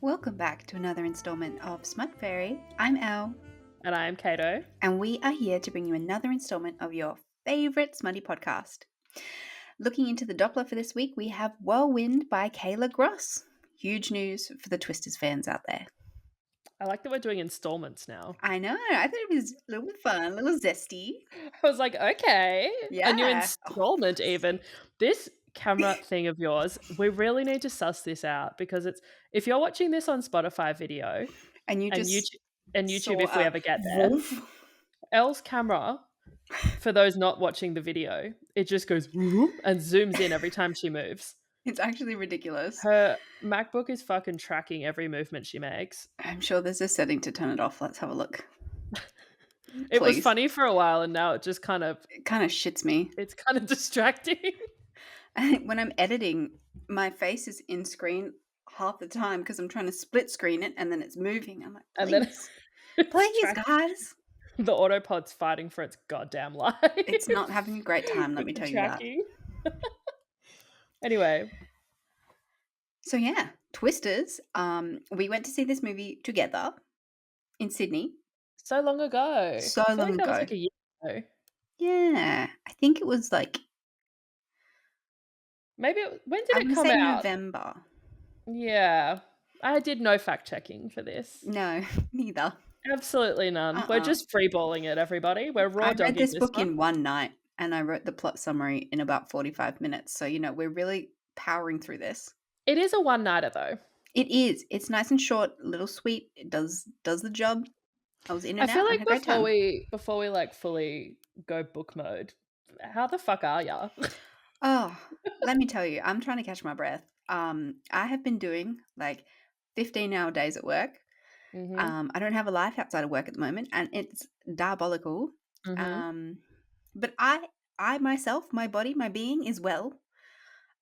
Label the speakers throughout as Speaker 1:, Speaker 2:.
Speaker 1: Welcome back to another installment of SMUTFAIRY. I'm Elle,
Speaker 2: And I am Kato.
Speaker 1: and we are here to bring you another installment of your favourite smutty podcast. Looking into the Doppler for this week, we have Whirlwind by Kayla Grosse. Huge news for the Twisters fans out there.
Speaker 2: I like that we're doing installments now.
Speaker 1: I know, I thought it was a little bit fun, a little zesty.
Speaker 2: I was like, okay, a new
Speaker 1: Yeah.
Speaker 2: installment even. This camera thing of yours, we really need to suss this out because it's if you're watching this on Spotify video
Speaker 1: And you
Speaker 2: and
Speaker 1: just
Speaker 2: YouTube
Speaker 1: saw
Speaker 2: if we
Speaker 1: a
Speaker 2: ever get there,
Speaker 1: wolf.
Speaker 2: Elle's camera, for those not watching the video, it just goes and zooms in every time she moves.
Speaker 1: It's actually ridiculous.
Speaker 2: Her MacBook is fucking tracking every movement she makes.
Speaker 1: I'm sure there's a setting to turn it off. Let's have a look.
Speaker 2: It was
Speaker 1: Please.
Speaker 2: funny for a while and now it just kind of
Speaker 1: shits me.
Speaker 2: it's kind of distracting.
Speaker 1: When I'm editing, my face is in screen half the time because I'm trying to split screen it and then it's moving. I'm like,
Speaker 2: And then
Speaker 1: please, guys.
Speaker 2: The autopod's fighting for its goddamn life.
Speaker 1: It's not having a great time, let me tell you that.
Speaker 2: Anyway.
Speaker 1: So yeah, Twisters. We went to see this movie together in Sydney.
Speaker 2: So long ago.
Speaker 1: So
Speaker 2: I feel
Speaker 1: long
Speaker 2: like that
Speaker 1: ago.
Speaker 2: was like a year ago.
Speaker 1: Yeah. I think it was like
Speaker 2: maybe when did it come
Speaker 1: say
Speaker 2: out?
Speaker 1: November.
Speaker 2: Yeah. I did no fact checking for this.
Speaker 1: No, neither.
Speaker 2: Absolutely none. We're just freeballing it, everybody. We're raw dogging
Speaker 1: I read this book
Speaker 2: one.
Speaker 1: in one night and I wrote the plot summary in about 45 minutes. So, we're really powering through this.
Speaker 2: It is a one-nighter though.
Speaker 1: It is. It's nice and short, a little sweet. It does the job. I was in and
Speaker 2: I feel
Speaker 1: out.
Speaker 2: like
Speaker 1: I had a great time.
Speaker 2: before we like fully go book mode, how the fuck are ya?
Speaker 1: Oh, let me tell you, I'm trying to catch my breath. I have been doing like 15-hour days at work.
Speaker 2: Mm-hmm.
Speaker 1: I don't have a life outside of work at the moment, and it's diabolical.
Speaker 2: Mm-hmm.
Speaker 1: But I myself, my body, my being is well.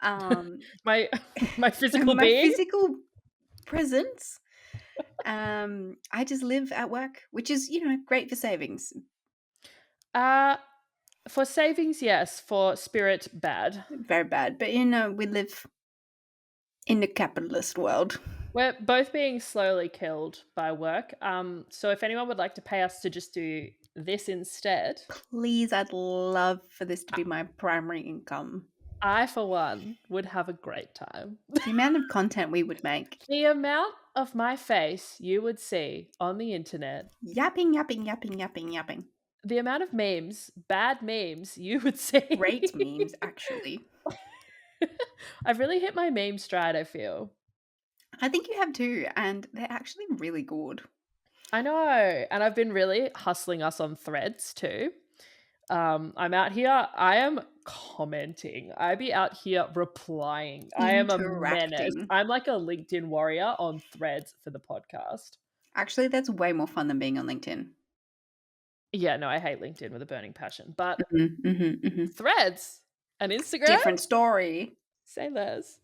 Speaker 2: My physical
Speaker 1: my
Speaker 2: being.
Speaker 1: physical presence. I just live at work, which is great for savings.
Speaker 2: For savings, yes. For spirit, bad.
Speaker 1: Very bad, but we live in the capitalist world.
Speaker 2: We're both being slowly killed by work. So if anyone would like to pay us to just do this instead,
Speaker 1: please, I'd love for this to be my primary income.
Speaker 2: I, for one, would have a great time.
Speaker 1: The amount of content we would make.
Speaker 2: The amount of my face you would see on the internet.
Speaker 1: Yapping, yapping, yapping, yapping, yapping.
Speaker 2: The amount of memes, bad memes you would see.
Speaker 1: Great memes, actually.
Speaker 2: I've really hit my meme stride, I feel.
Speaker 1: I think you have too, and they're actually really good.
Speaker 2: I know, and I've been really hustling us on Threads too. I'm out here. I am commenting. I be out here replying. I am a menace. I'm like a LinkedIn warrior on Threads for the podcast.
Speaker 1: Actually, that's way more fun than being on LinkedIn.
Speaker 2: Yeah, no, I hate LinkedIn with a burning passion. But Threads and Instagram,
Speaker 1: different story.
Speaker 2: Say less.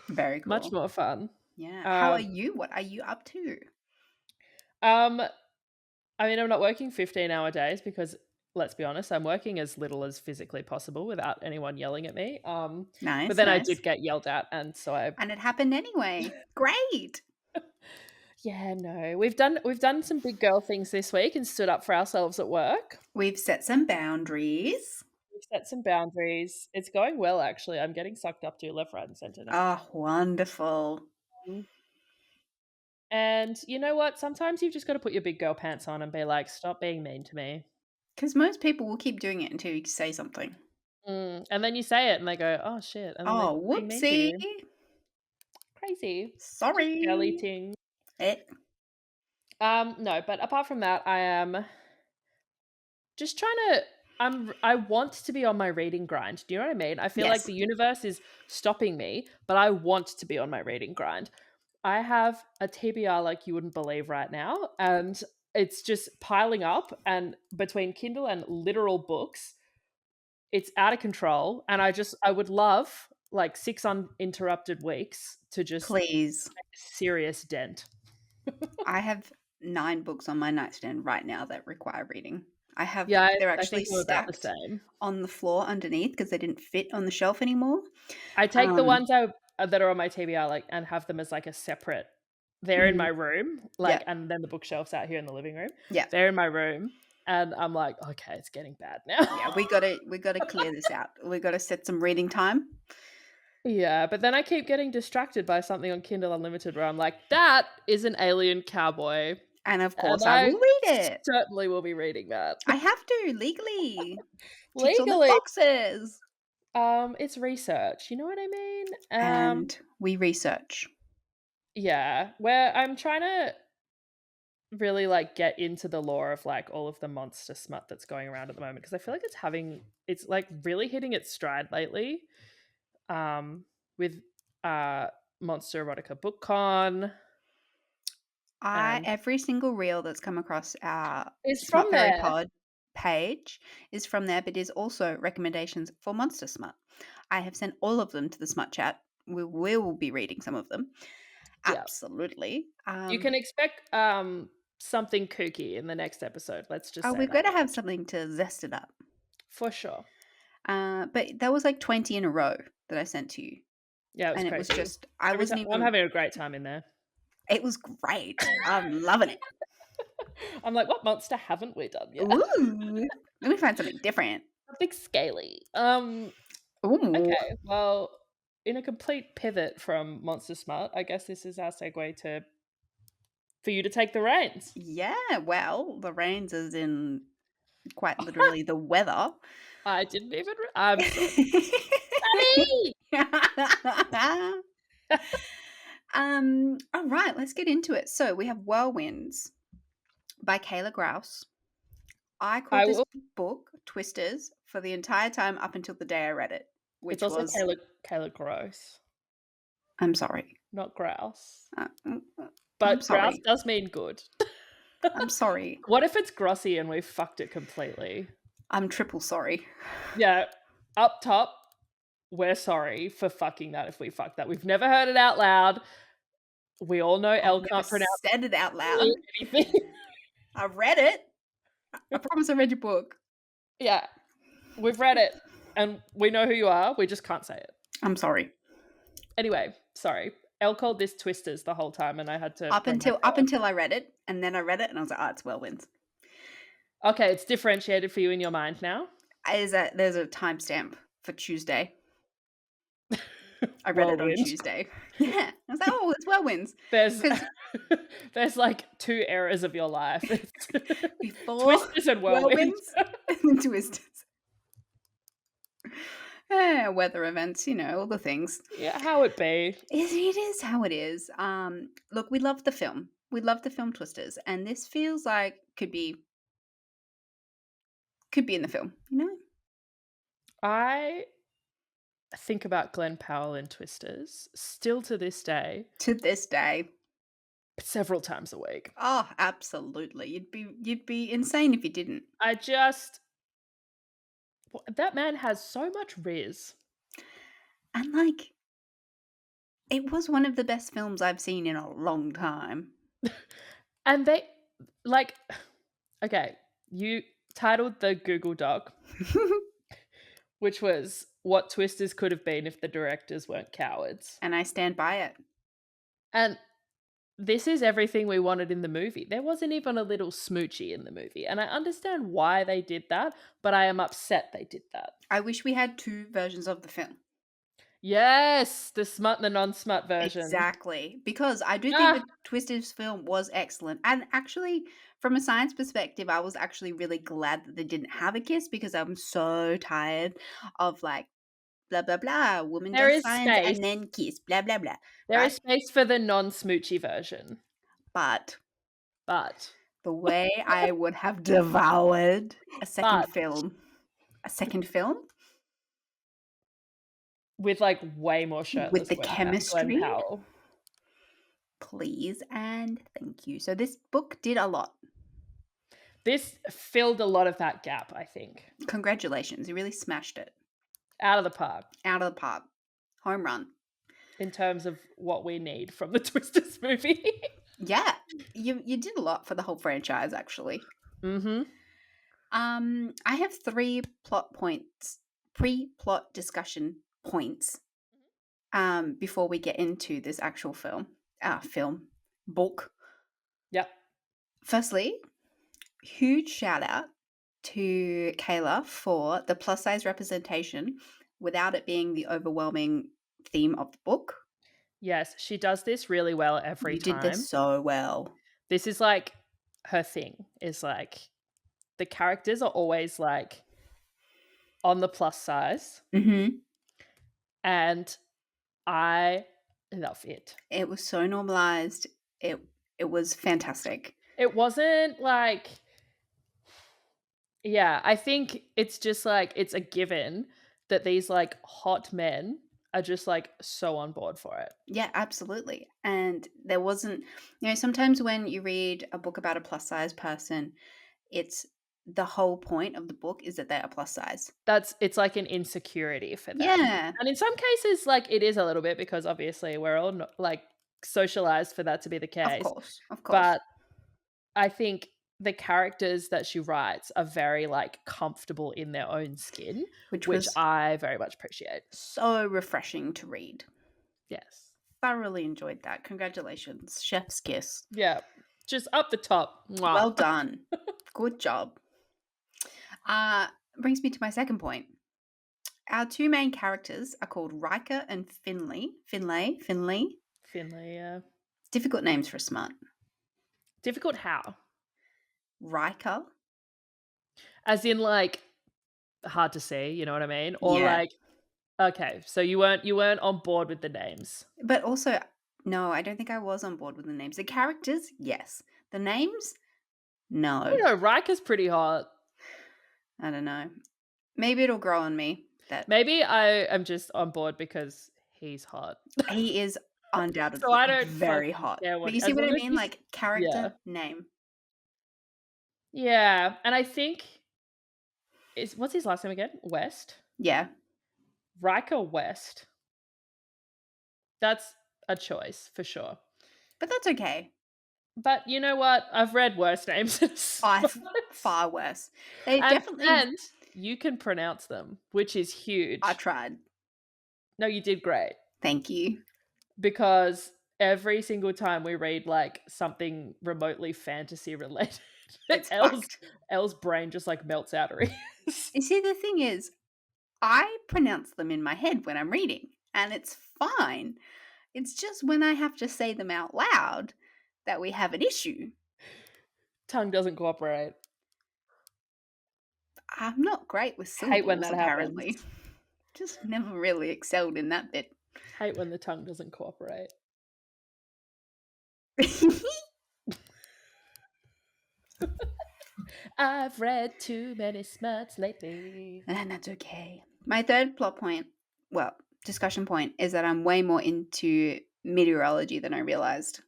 Speaker 1: Very cool.
Speaker 2: Much more fun.
Speaker 1: Yeah. How are you? What are you up to?
Speaker 2: I mean, I'm not working 15-hour days because, let's be honest, I'm working as little as physically possible without anyone yelling at me.
Speaker 1: Nice.
Speaker 2: But then I did get yelled at, and so
Speaker 1: and it happened anyway. Great.
Speaker 2: Yeah, no, we've done some big girl things this week and stood up for ourselves at work.
Speaker 1: We've set some boundaries.
Speaker 2: It's going well, actually. I'm getting sucked up to left, right, and center
Speaker 1: now. Oh, wonderful.
Speaker 2: And you know what? Sometimes you've just got to put your big girl pants on and be like, stop being mean to me.
Speaker 1: Because most people will keep doing it until you say something.
Speaker 2: And then you say it and they go, oh, shit. And
Speaker 1: oh, whoopsie.
Speaker 2: Crazy.
Speaker 1: Sorry.
Speaker 2: Girly ting. No, but apart from that, I am just trying to... I want to be on my reading grind. Do you know what I mean? I feel like the universe is stopping me, but I want to be on my reading grind. I have a TBR like you wouldn't believe right now, and it's just piling up, and between Kindle and literal books, it's out of control, and I would love like 6 uninterrupted weeks to just
Speaker 1: please
Speaker 2: make a serious dent.
Speaker 1: I have 9 books on my nightstand right now that require reading. They're actually stacked on the floor underneath because they didn't fit on the shelf anymore.
Speaker 2: I take the ones that are on my TBR and have them as like a separate they're in my room,
Speaker 1: Yeah.
Speaker 2: and then the bookshelf's out here in the living room.
Speaker 1: Yeah.
Speaker 2: They're in my room, and I'm like, okay, it's getting bad now.
Speaker 1: Yeah, we gotta clear this out. We gotta set some reading time.
Speaker 2: Yeah, but then I keep getting distracted by something on Kindle Unlimited where I'm like, that is an alien cowboy.
Speaker 1: And of
Speaker 2: And
Speaker 1: course I
Speaker 2: I
Speaker 1: will read it.
Speaker 2: certainly will be reading that.
Speaker 1: I have to legally. Ticks all the
Speaker 2: Legally.
Speaker 1: boxes.
Speaker 2: It's research. You know what I mean?
Speaker 1: And we research.
Speaker 2: Yeah, where I'm trying to really get into the lore of all of the monster smut that's going around at the moment because I feel like it's really hitting its stride lately. With Monster Erotica Book Con.
Speaker 1: Every single reel that's come across our
Speaker 2: It's from
Speaker 1: Smut Fairy
Speaker 2: there.
Speaker 1: Pod page is from there, but is also recommendations for Monster Smut. I have sent all of them to the Smut Chat. We will be reading some of them.
Speaker 2: Yeah.
Speaker 1: Absolutely.
Speaker 2: You can expect something kooky in the next episode. Let's just say
Speaker 1: we've
Speaker 2: that
Speaker 1: got to have
Speaker 2: much.
Speaker 1: something to zest it up.
Speaker 2: For sure.
Speaker 1: But that was 20 in a row that I sent to you.
Speaker 2: Yeah, it was
Speaker 1: and
Speaker 2: crazy.
Speaker 1: It was just
Speaker 2: I'm having a great time in there.
Speaker 1: It was great. I'm loving it.
Speaker 2: I'm like, what monster haven't we done yet?
Speaker 1: Ooh, let me find something different.
Speaker 2: Something scaly.
Speaker 1: Ooh.
Speaker 2: Okay, well, in a complete pivot from Monster Smut, I guess this is our segue for you to take the reins.
Speaker 1: Yeah, well, the reins is in quite literally the weather.
Speaker 2: I didn't even. I'm sorry.
Speaker 1: All right, let's get into it. So we have Whirlwinds by Kayla Grouse. I called this book Twisters for the entire time up until the day I read it, which
Speaker 2: it's also
Speaker 1: was
Speaker 2: Kayla Grosse.
Speaker 1: I'm sorry,
Speaker 2: not grouse.
Speaker 1: But
Speaker 2: grouse does mean good.
Speaker 1: I'm sorry.
Speaker 2: What if it's grossy and we've fucked it completely?
Speaker 1: I'm triple sorry.
Speaker 2: Yeah, up top, we're sorry for fucking that if we fucked that. We've never heard it out loud. We all know Elle can't pronounce
Speaker 1: said it out loud.
Speaker 2: Anything.
Speaker 1: I read it. I promise I read your book.
Speaker 2: Yeah, we've read it and we know who you are. We just can't say it.
Speaker 1: I'm sorry.
Speaker 2: Anyway, sorry. Elle called this Twisters the whole time and I had to...
Speaker 1: Up until I read it, and then I read it and I was like, oh, it's Whirlwinds.
Speaker 2: Okay, it's differentiated for you in your mind now?
Speaker 1: There's a timestamp for Tuesday. I read it on Tuesday. Yeah. I was like, oh, it's Whirlwinds.
Speaker 2: There's 2 eras of your life. It's
Speaker 1: before
Speaker 2: Twisters and Whirlwinds.
Speaker 1: And Twisters. Weather events, all the things.
Speaker 2: Yeah, how it be.
Speaker 1: It is how it is. Look, we love the film. We love the film Twisters, and this feels like could be in the film,
Speaker 2: I think about Glenn Powell in Twisters still to this day. Several times a week.
Speaker 1: Oh, absolutely. You'd be insane if you didn't.
Speaker 2: That man has so much riz.
Speaker 1: And it was one of the best films I've seen in a long time.
Speaker 2: And they okay, you titled the Google Doc which was what Twisters could have been if the directors weren't cowards.
Speaker 1: And I stand by it.
Speaker 2: And this is everything we wanted in the movie. There wasn't even a little smoochy in the movie. And I understand why they did that, but I am upset they did that.
Speaker 1: I wish we had 2 versions of the film.
Speaker 2: Yes, the smut and the non-smut version.
Speaker 1: Exactly. Because I do think the Twisters film was excellent. And actually, from a science perspective, I was actually really glad that they didn't have a kiss because I'm so tired of blah, blah, blah. Woman does science and then kiss, blah, blah, blah.
Speaker 2: There is space for the non-smoochy version.
Speaker 1: But the way I would have devoured a second film. A second film?
Speaker 2: With way more shirtless
Speaker 1: with the chemistry.
Speaker 2: Glenn Powell.
Speaker 1: Please and thank you. So this book did a lot.
Speaker 2: This filled a lot of that gap, I think.
Speaker 1: Congratulations. You really smashed it.
Speaker 2: Out of the park.
Speaker 1: Home run.
Speaker 2: In terms of what we need from the Twisters movie.
Speaker 1: Yeah. You did a lot for the whole franchise, actually.
Speaker 2: Mm-hmm.
Speaker 1: I have 3 plot points, pre-plot discussion points, before we get into this actual film. book.
Speaker 2: Yep.
Speaker 1: Firstly, huge shout out to Kayla for the plus size representation without it being the overwhelming theme of the book.
Speaker 2: Yes, she does this really well every
Speaker 1: You did this
Speaker 2: time.
Speaker 1: so well.
Speaker 2: This is like her thing, is like the characters are always like on the plus size,
Speaker 1: Mm-hmm.
Speaker 2: and I love it.
Speaker 1: It was so normalized. It was fantastic.
Speaker 2: It wasn't like, yeah, I think it's just like it's a given that these like hot men are just like so on board for it.
Speaker 1: Yeah, absolutely. And there wasn't, sometimes when you read a book about a plus size person, it's the whole point of the book is that they are plus size.
Speaker 2: It's like an insecurity for them.
Speaker 1: Yeah,
Speaker 2: And in some cases, like it is a little bit because obviously we're all like socialized for that to be the
Speaker 1: of
Speaker 2: case.
Speaker 1: course. Of course.
Speaker 2: But I think the characters that she writes are very like comfortable in their own skin,
Speaker 1: Which
Speaker 2: which
Speaker 1: was
Speaker 2: I very much appreciate.
Speaker 1: so refreshing to read.
Speaker 2: Yes.
Speaker 1: Thoroughly enjoyed that. Congratulations. Chef's kiss.
Speaker 2: Yeah. Just up the top. Mwah.
Speaker 1: Well done. Good job. Brings me to my second point. Our two main characters are called Riker and Finley. Finlay.
Speaker 2: Finley, yeah.
Speaker 1: Difficult names for a smut.
Speaker 2: Difficult how?
Speaker 1: Riker.
Speaker 2: As in like hard to see, you know what I mean? Or
Speaker 1: Yeah.
Speaker 2: like, okay, so you weren't on board with the names.
Speaker 1: But also, no, I don't think I was on board with the names. The characters, yes. The names, no.
Speaker 2: I don't know, Riker's pretty hot.
Speaker 1: I don't know. Maybe it'll grow on me. That
Speaker 2: Maybe I am just on board because he's hot.
Speaker 1: he is undoubtedly
Speaker 2: So I don't
Speaker 1: very
Speaker 2: fucking
Speaker 1: hot.
Speaker 2: care
Speaker 1: But
Speaker 2: what,
Speaker 1: you see
Speaker 2: as
Speaker 1: what I
Speaker 2: long as
Speaker 1: mean?
Speaker 2: he's,
Speaker 1: Like character,
Speaker 2: yeah.
Speaker 1: name.
Speaker 2: Yeah, and I think what's his last name again? West?
Speaker 1: Yeah.
Speaker 2: Riker West. That's a choice for sure.
Speaker 1: But that's okay.
Speaker 2: But you know what? I've read worse names.
Speaker 1: Far worse. They definitely.
Speaker 2: And you can pronounce them, which is huge.
Speaker 1: I tried.
Speaker 2: No, you did great.
Speaker 1: Thank you.
Speaker 2: Because every single time we read like something remotely fantasy related,
Speaker 1: It's
Speaker 2: Elle's brain just like melts out her ears.
Speaker 1: You see, the thing is, I pronounce them in my head when I'm reading, and it's fine. It's just when I have to say them out loud that we have an issue.
Speaker 2: Tongue doesn't cooperate.
Speaker 1: I'm not great with syllables,
Speaker 2: Hate when that
Speaker 1: apparently.
Speaker 2: happens.
Speaker 1: Just never really excelled in that bit.
Speaker 2: Hate when the tongue doesn't cooperate. I've read too many smuts lately.
Speaker 1: And that's okay. My third discussion point is that I'm way more into meteorology than I realized.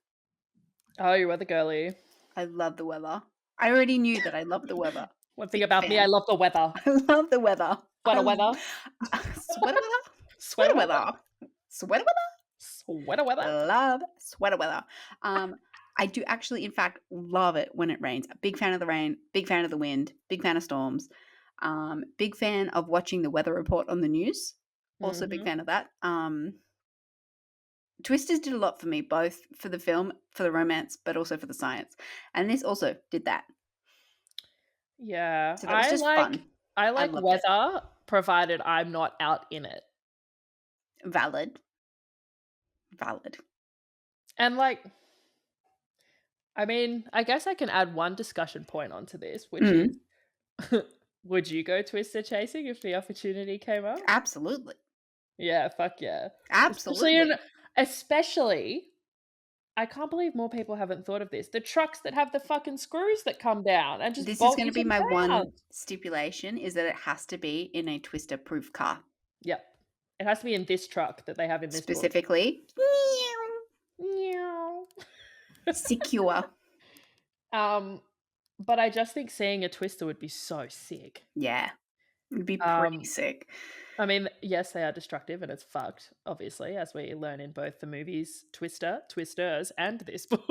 Speaker 2: Oh, you're weather girly.
Speaker 1: I love the weather. I already knew that I love the weather.
Speaker 2: One thing about me, I love the weather.
Speaker 1: I love the weather.
Speaker 2: Sweater weather.
Speaker 1: Sweater weather?
Speaker 2: Sweater weather.
Speaker 1: Sweater weather?
Speaker 2: Sweater weather.
Speaker 1: Love sweater weather. I do actually, in fact, love it when it rains. A big fan of the rain, big fan of the wind, big fan of storms, big fan of watching the weather report on the news. Also big fan of that. Twisters did a lot for me, both for the film, for the romance, but also for the science. And this also did that.
Speaker 2: Yeah.
Speaker 1: So that was just fun.
Speaker 2: I like
Speaker 1: loved
Speaker 2: weather, provided I'm not out in it.
Speaker 1: Valid.
Speaker 2: And like, I mean, I guess I can add one discussion point onto this, which is, would you go twister chasing if the opportunity came up?
Speaker 1: Absolutely.
Speaker 2: Yeah, fuck yeah.
Speaker 1: Absolutely.
Speaker 2: Especially, I can't believe more people haven't thought of this. The trucks that have the fucking screws that come down and just
Speaker 1: this
Speaker 2: bolt
Speaker 1: is going to
Speaker 2: you
Speaker 1: be my
Speaker 2: ground.
Speaker 1: one stipulation is that it has to be in a twister-proof car.
Speaker 2: Yep. It has to be in this truck that they have in this
Speaker 1: specifically.
Speaker 2: Meow.
Speaker 1: Secure.
Speaker 2: But I just think seeing a twister would be so sick.
Speaker 1: Yeah. It'd be pretty sick.
Speaker 2: I mean, yes, they are destructive and it's fucked, obviously, as we learn in both the movies Twister, Twisters, and this book.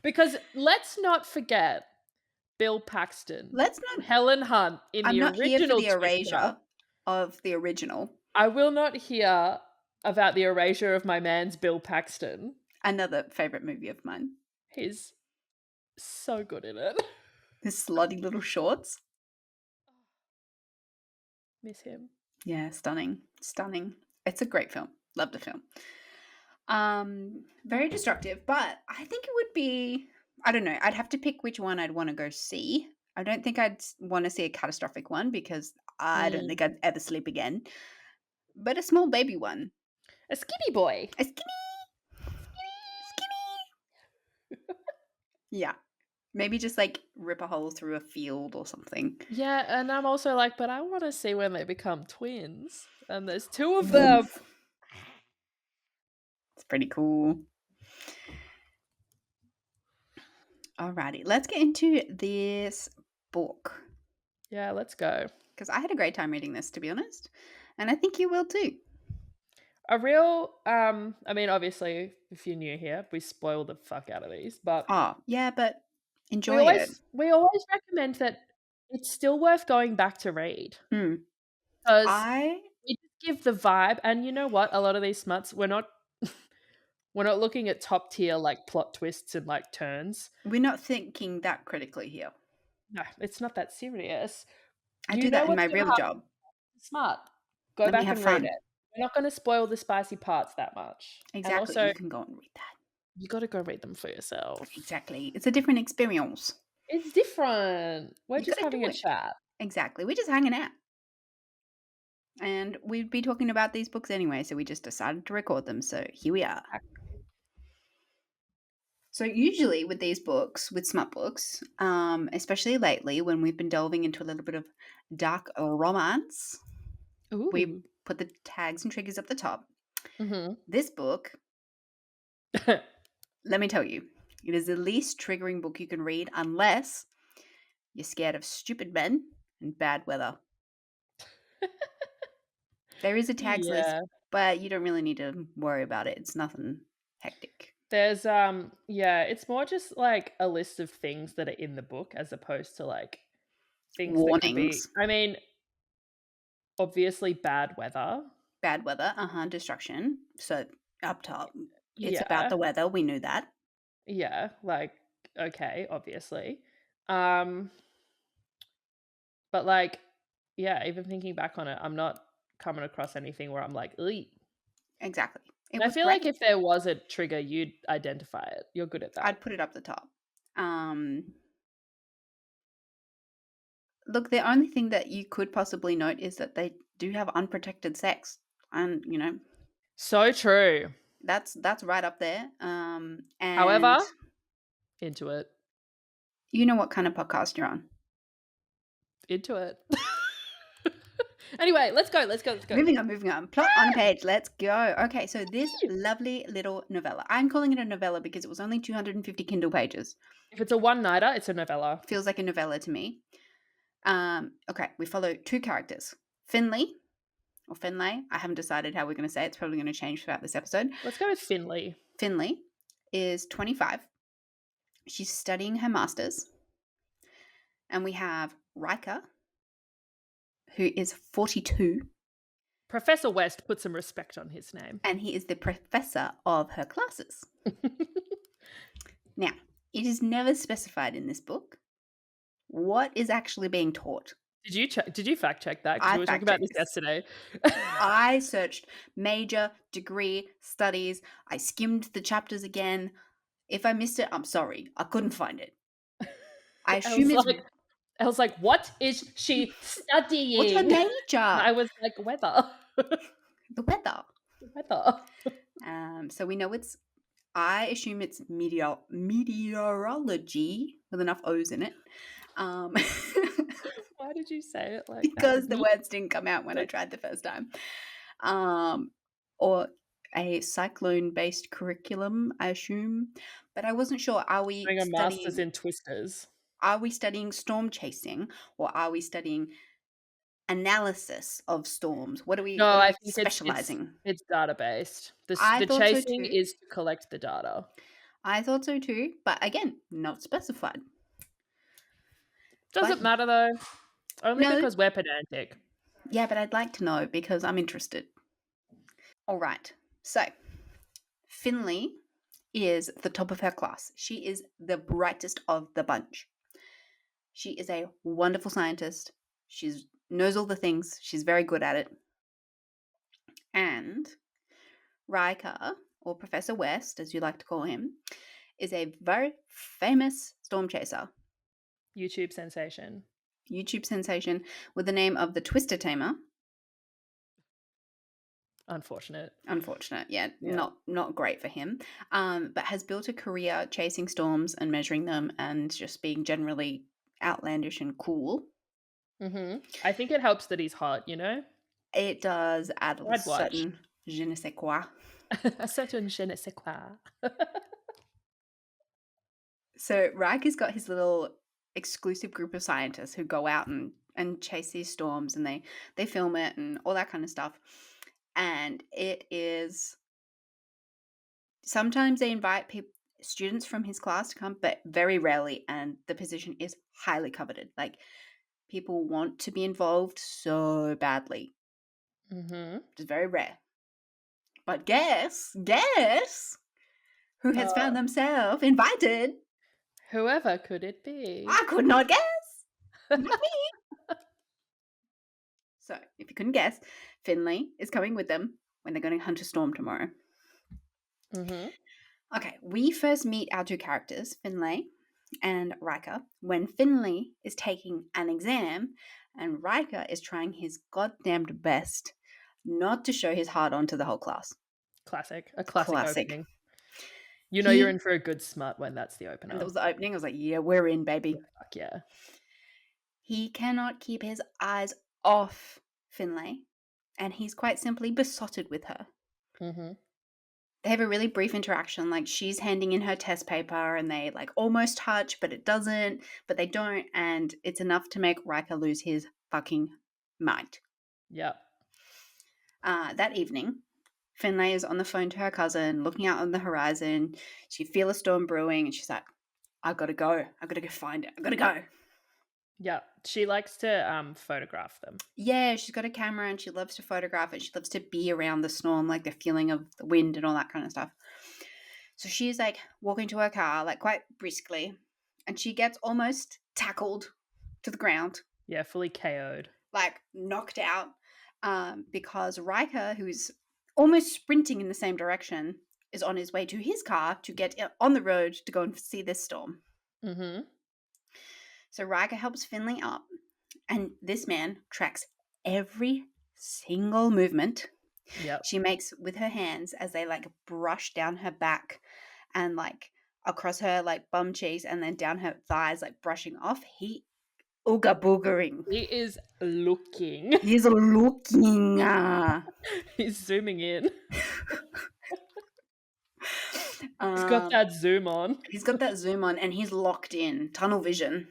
Speaker 2: Because let's not forget Bill Paxton. Helen Hunt in the original.
Speaker 1: I'm not here for the erasure of the original.
Speaker 2: I will not hear about the erasure of my man's Bill Paxton.
Speaker 1: Another favourite movie of mine.
Speaker 2: He's so good in it.
Speaker 1: His slutty little shorts.
Speaker 2: Miss him.
Speaker 1: Yeah, stunning. Stunning. It's a great film. Love the film. Very destructive, but I think it would be, I don't know, I'd have to pick which one I'd want to go see. I don't think I'd want to see a catastrophic one because I don't think I'd ever sleep again. But a small baby one.
Speaker 2: A skinny boy.
Speaker 1: A skinny. Yeah. Maybe just like rip a hole through a field or something.
Speaker 2: Yeah, and I'm also like, but I want to see when they become twins. And there's two of them.
Speaker 1: It's pretty cool. Alrighty, let's get into this book.
Speaker 2: Yeah, let's go.
Speaker 1: Because I had a great time reading this, to be honest. And I think you will too.
Speaker 2: A real, I mean, obviously, if you're new here, we spoil the fuck out of these, but
Speaker 1: Oh, yeah, but enjoy it.
Speaker 2: We always recommend that it's still worth going back to read.
Speaker 1: Because
Speaker 2: we just give the vibe, and you know what? A lot of these smuts, we're not looking at top tier like plot twists and like turns.
Speaker 1: We're not thinking that critically here.
Speaker 2: No, it's not that serious.
Speaker 1: I do that in my real job.
Speaker 2: Smart. Go back and read it. We're not going to spoil the spicy parts that much.
Speaker 1: Exactly. And also, you can go and read that.
Speaker 2: You got to go read them for yourself.
Speaker 1: Exactly. It's a different experience.
Speaker 2: It's different. We're just having a chat.
Speaker 1: Exactly. We're just hanging out. And we'd be talking about these books anyway, so we just decided to record them. So here we are. So usually with these books, with smut books, especially lately when we've been delving into a little bit of dark romance, we put the tags and triggers up the top. Mm-hmm. This book, let me tell you, it is the least triggering book you can read unless you're scared of stupid men and bad weather. There is a tags list, but you don't really need to worry about it. It's nothing hectic.
Speaker 2: There's it's more just like a list of things that are in the book as opposed to like things warnings. That could be, I mean, obviously bad weather.
Speaker 1: Destruction. So up top, it's about the weather. We knew that.
Speaker 2: Yeah, like, okay, obviously. But like, yeah, even thinking back on it, I'm not coming across anything where I'm like, "Eey."
Speaker 1: Exactly.
Speaker 2: I feel like if there was a trigger, you'd identify it. You're good at that.
Speaker 1: I'd put it up the top. Look, the only thing that you could possibly note is that they do have unprotected sex. And, you know.
Speaker 2: So true.
Speaker 1: That's right up there. And
Speaker 2: however, into it.
Speaker 1: You know what kind of podcast you're on.
Speaker 2: Into it. Anyway, let's go.
Speaker 1: Moving on. Plot on a page. Let's go. Okay, so this lovely little novella. I'm calling it a novella because it was only 250 Kindle pages.
Speaker 2: If it's a one-nighter, it's a novella.
Speaker 1: Feels like a novella to me. Okay, we follow two characters. Finlay. I haven't decided how we're going to say it. It's probably going to change throughout this episode.
Speaker 2: Let's go with Finlay.
Speaker 1: Finlay is 25. She's studying her master's. And we have Riker, who is 42.
Speaker 2: Professor West, put some respect on his name.
Speaker 1: And he is the professor of her classes. Now, it is never specified in this book what is actually being taught.
Speaker 2: Did you fact check that? Because we were talking about this yesterday.
Speaker 1: I searched major, degree, studies. I skimmed the chapters again. If I missed it, I'm sorry. I couldn't find it. I assume
Speaker 2: I was like, what is she studying?
Speaker 1: What's her major?
Speaker 2: I was like, weather.
Speaker 1: The weather. So we know I assume it's meteorology with enough O's in it.
Speaker 2: Why did you say it like
Speaker 1: that? Because the words didn't come out when I tried the first time. Or a cyclone-based curriculum, I assume. But I wasn't sure. Are we
Speaker 2: doing a master's in twisters?
Speaker 1: Are we studying storm chasing or are we studying analysis of storms? What are we,
Speaker 2: I think
Speaker 1: specializing?
Speaker 2: It's data-based. The chasing is to collect the data.
Speaker 1: I thought so too, but again, not specified.
Speaker 2: Doesn't matter though. Only because we're pedantic.
Speaker 1: Yeah, but I'd like to know because I'm interested. All right. So, Finlay is the top of her class. She is the brightest of the bunch. She is a wonderful scientist. She knows all the things. She's very good at it. And Riker, or Professor West, as you like to call him, is a very famous storm chaser.
Speaker 2: YouTube sensation.
Speaker 1: YouTube sensation with the name of the Twister Tamer.
Speaker 2: Unfortunate,
Speaker 1: yeah. Not great for him, but has built a career chasing storms and measuring them and just being generally outlandish and cool.
Speaker 2: I think it helps that he's hot, you know?
Speaker 1: It does add a
Speaker 2: I'd watch.
Speaker 1: certain je ne sais quoi.
Speaker 2: A certain je ne sais quoi.
Speaker 1: So Riker's got his little exclusive group of scientists who go out and chase these storms, and they film it and all that kind of stuff. And it is sometimes they invite students from his class to come, but very rarely, and the position is highly coveted. Like, people want to be involved so badly. Which is very rare. But guess who has found themselves invited?
Speaker 2: Whoever could it be?
Speaker 1: I could not guess. Not me. So, if you couldn't guess, Finley is coming with them when they're going to hunt a storm tomorrow. Okay, we first meet our two characters, Finley and Riker, when Finley is taking an exam and Riker is trying his goddamned best not to show his heart on to the whole class.
Speaker 2: Classic. A classic opening. You know you're in for a good smut when that's the opener.
Speaker 1: And that was the opening. I was like, yeah, we're in, baby.
Speaker 2: Yeah, fuck yeah.
Speaker 1: He cannot keep his eyes off Finley, and he's quite simply besotted with her. They have a really brief interaction. Like, she's handing in her test paper and they like almost touch, but it doesn't, but they don't. And it's enough to make Riker lose his fucking mind.
Speaker 2: Yep.
Speaker 1: That evening, Finlay is on the phone to her cousin, looking out on the horizon. She feels a storm brewing and she's like, I gotta go. I gotta go find it. I gotta go.
Speaker 2: Yeah. She likes to photograph them.
Speaker 1: Yeah, she's got a camera and she loves to photograph it. She loves to be around the storm, like the feeling of the wind and all that kind of stuff. So she's like walking to her car, like quite briskly, and she gets almost tackled to the ground.
Speaker 2: Yeah, fully KO'd.
Speaker 1: Like knocked out, because Riker, who's almost sprinting in the same direction, is on his way to his car to get on the road to go and see this storm. So Riker helps Finley up, and this man tracks every single movement she makes with her hands as they like brush down her back and like across her like bum cheeks and then down her thighs, like brushing off. He ooga boogering.
Speaker 2: He is looking.
Speaker 1: He's looking.
Speaker 2: He's zooming in. He's got that zoom on.
Speaker 1: He's got that zoom on and he's locked in. Tunnel vision.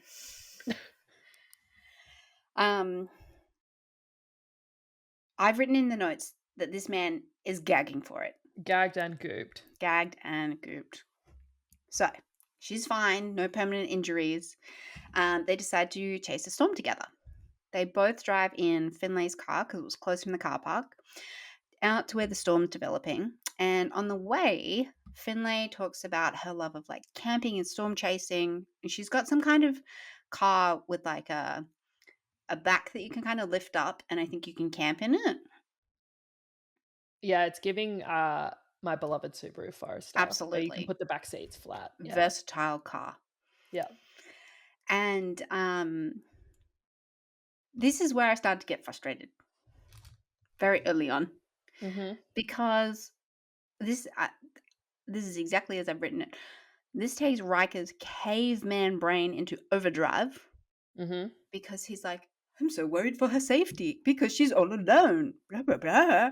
Speaker 1: I've written in the notes that this man is gagging for it.
Speaker 2: Gagged and gooped.
Speaker 1: Gagged and gooped. So, she's fine. No permanent injuries. They decide to chase a storm together. They both drive in Finlay's car because it was close from the car park out to where the storm's developing. And on the way, Finlay talks about her love of like camping and storm chasing. And she's got some kind of car with like a back that you can kind of lift up, and I think you can camp in it.
Speaker 2: Yeah, it's giving my beloved Subaru Forester.
Speaker 1: Absolutely.
Speaker 2: You can put the back seats flat. Yeah.
Speaker 1: Versatile car.
Speaker 2: Yeah.
Speaker 1: And this is where I started to get frustrated very early on. Because this is exactly as I've written it. This takes Riker's caveman brain into overdrive because he's like, I'm so worried for her safety because she's all alone. Blah, blah, blah.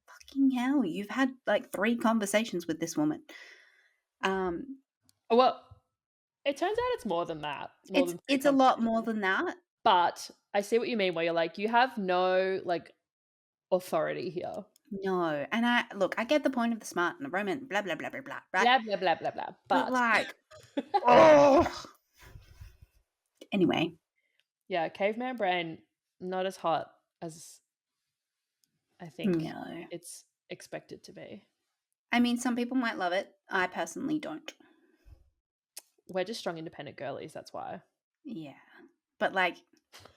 Speaker 1: Fucking hell, you've had like 3 conversations with this woman.
Speaker 2: Well, it turns out it's more than that.
Speaker 1: It's a lot more than that.
Speaker 2: But I see what you mean, where you're like, you have no like authority here.
Speaker 1: No, and I get the point of the smart and the romance, blah blah blah blah blah, right?
Speaker 2: Blah blah blah blah blah.
Speaker 1: But like, oh. Anyway,
Speaker 2: yeah, caveman brain not as hot as I think it's expected to be.
Speaker 1: I mean, some people might love it. I personally don't.
Speaker 2: We're just strong, independent girlies. That's why.
Speaker 1: Yeah. But like,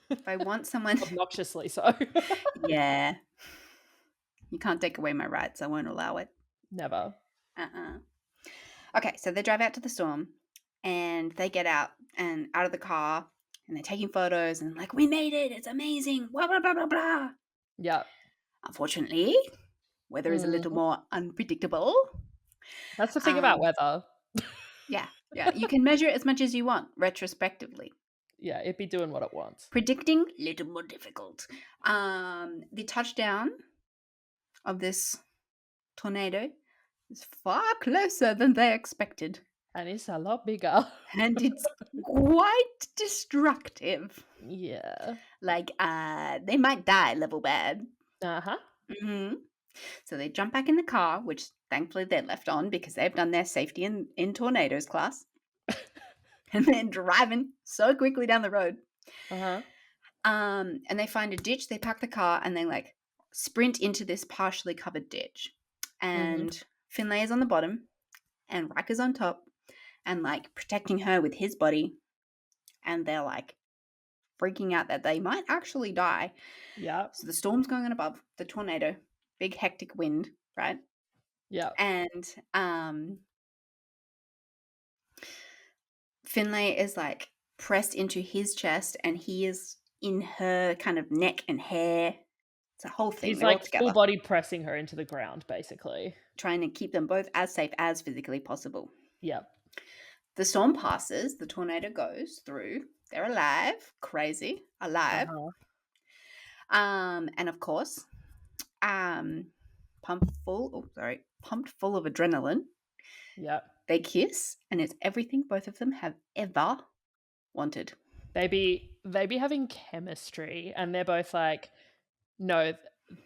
Speaker 1: if I want someone.
Speaker 2: Obnoxiously so.
Speaker 1: Yeah. You can't take away my rights. I won't allow it.
Speaker 2: Never.
Speaker 1: Okay, so they drive out to the storm and they get out of the car and they're taking photos and like, we made it. It's amazing. Blah, blah, blah, blah, blah.
Speaker 2: Yeah.
Speaker 1: Unfortunately, weather is a little more unpredictable.
Speaker 2: That's the thing about weather.
Speaker 1: Yeah. You can measure it as much as you want retrospectively.
Speaker 2: Yeah, it'd be doing what it wants.
Speaker 1: Predicting, a little more difficult. The touchdown of this tornado is far closer than they expected.
Speaker 2: And it's a lot bigger.
Speaker 1: And it's quite destructive.
Speaker 2: Yeah.
Speaker 1: Like, they might die level bad.
Speaker 2: Uh-huh.
Speaker 1: Mm-hmm. So they jump back in the car, which thankfully they're left on because they've done their safety in tornadoes class. And they're driving so quickly down the road.
Speaker 2: Uh-huh.
Speaker 1: And they find a ditch, they park the car, and they like sprint into this partially covered ditch. And Finlay is on the bottom, and Riker's on top, and like protecting her with his body. And they're like freaking out that they might actually die.
Speaker 2: Yeah.
Speaker 1: So the storm's going on above, the tornado, big hectic wind, right?
Speaker 2: Yeah.
Speaker 1: And Finlay is like pressed into his chest, and he is in her kind of neck and hair. It's a whole thing.
Speaker 2: He's
Speaker 1: They're all
Speaker 2: like
Speaker 1: together,
Speaker 2: full body pressing her into the ground, basically.
Speaker 1: trying to keep them both as safe as physically possible.
Speaker 2: Yeah.
Speaker 1: The storm passes, the tornado goes through. They're alive, crazy, alive. And of course, pumped full of adrenaline.
Speaker 2: Yeah.
Speaker 1: They kiss, and it's everything both of them have ever wanted.
Speaker 2: They be having chemistry, and they're both like, no,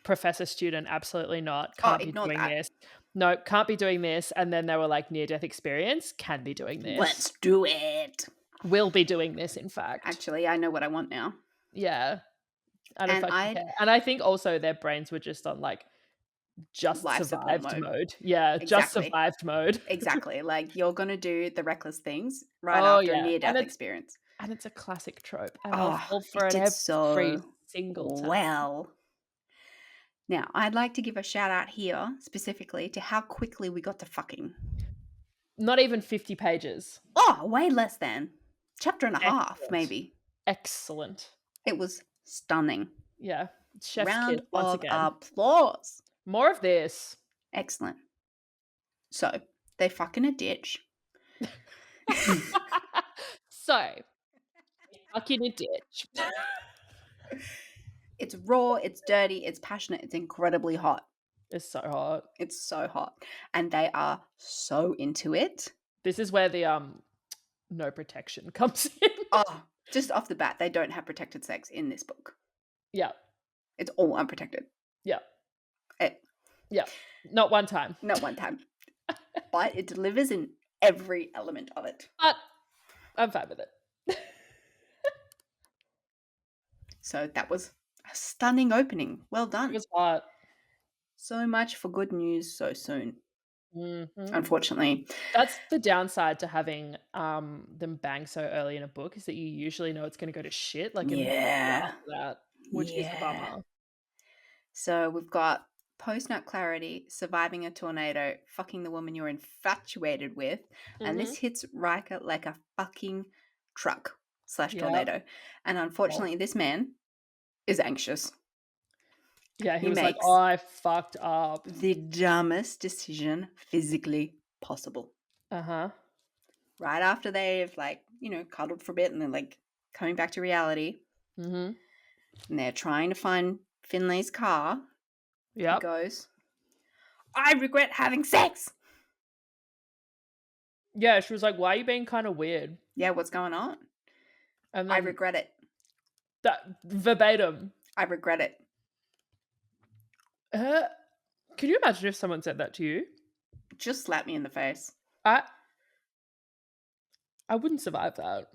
Speaker 2: professor student, absolutely not. Can't be doing this. No, can't be doing this. And then they were like, near-death experience, can be doing this.
Speaker 1: Let's do it.
Speaker 2: Will be doing this, in fact.
Speaker 1: Actually, I know what I want now.
Speaker 2: Yeah. I don't fucking care. And I think also their brains were just on like just
Speaker 1: life
Speaker 2: survived
Speaker 1: mode.
Speaker 2: Yeah,
Speaker 1: Exactly.
Speaker 2: just survived mode.
Speaker 1: Exactly. Like, you're going to do the reckless things right after a near-death experience.
Speaker 2: And it's a classic trope. And I fall for it every single time.
Speaker 1: Well. Now, I'd like to give a shout out here specifically to how quickly we got to fucking.
Speaker 2: Not even 50 pages.
Speaker 1: Oh, way less than. Chapter and a half, maybe.
Speaker 2: Excellent.
Speaker 1: It was stunning.
Speaker 2: Yeah. Chef's
Speaker 1: Round
Speaker 2: kiss once
Speaker 1: of
Speaker 2: again.
Speaker 1: applause.
Speaker 2: More of this.
Speaker 1: Excellent. So, they fuck in a ditch.
Speaker 2: Fuck in a ditch.
Speaker 1: It's raw, it's dirty, it's passionate, it's incredibly hot.
Speaker 2: It's so hot.
Speaker 1: It's so hot. And they are so into it.
Speaker 2: This is where the no protection comes in.
Speaker 1: Oh, just off the bat, they don't have protected sex in this book.
Speaker 2: Yeah.
Speaker 1: It's all unprotected.
Speaker 2: Yeah. Yeah. Not one time.
Speaker 1: Not one time. But it delivers in every element of it.
Speaker 2: But I'm fine with it.
Speaker 1: So that was a stunning opening. Well done.
Speaker 2: It was hot.
Speaker 1: So much for good news so soon.
Speaker 2: Mm-hmm.
Speaker 1: Unfortunately.
Speaker 2: That's the downside to having them bang so early in a book, is that you usually know it's going to go to shit. Like that, which is the bummer. So
Speaker 1: we've got post-nut clarity, surviving a tornado, fucking the woman you're infatuated with, and this hits Riker like a fucking truck / tornado. And unfortunately, this man is anxious.
Speaker 2: Yeah, he was like, oh, I fucked up.
Speaker 1: The dumbest decision physically possible.
Speaker 2: Uh-huh.
Speaker 1: Right after they've, like, cuddled for a bit and they're, like, coming back to reality.
Speaker 2: Mm-hmm.
Speaker 1: And they're trying to find Finlay's car.
Speaker 2: Yeah.
Speaker 1: He goes, I regret having sex.
Speaker 2: Yeah, she was like, why are you being kind of weird?
Speaker 1: Yeah, what's going on?
Speaker 2: And then,
Speaker 1: I regret it.
Speaker 2: That verbatim.
Speaker 1: I regret it.
Speaker 2: Can you imagine if someone said that to you?
Speaker 1: Just slap me in the face.
Speaker 2: I wouldn't survive that.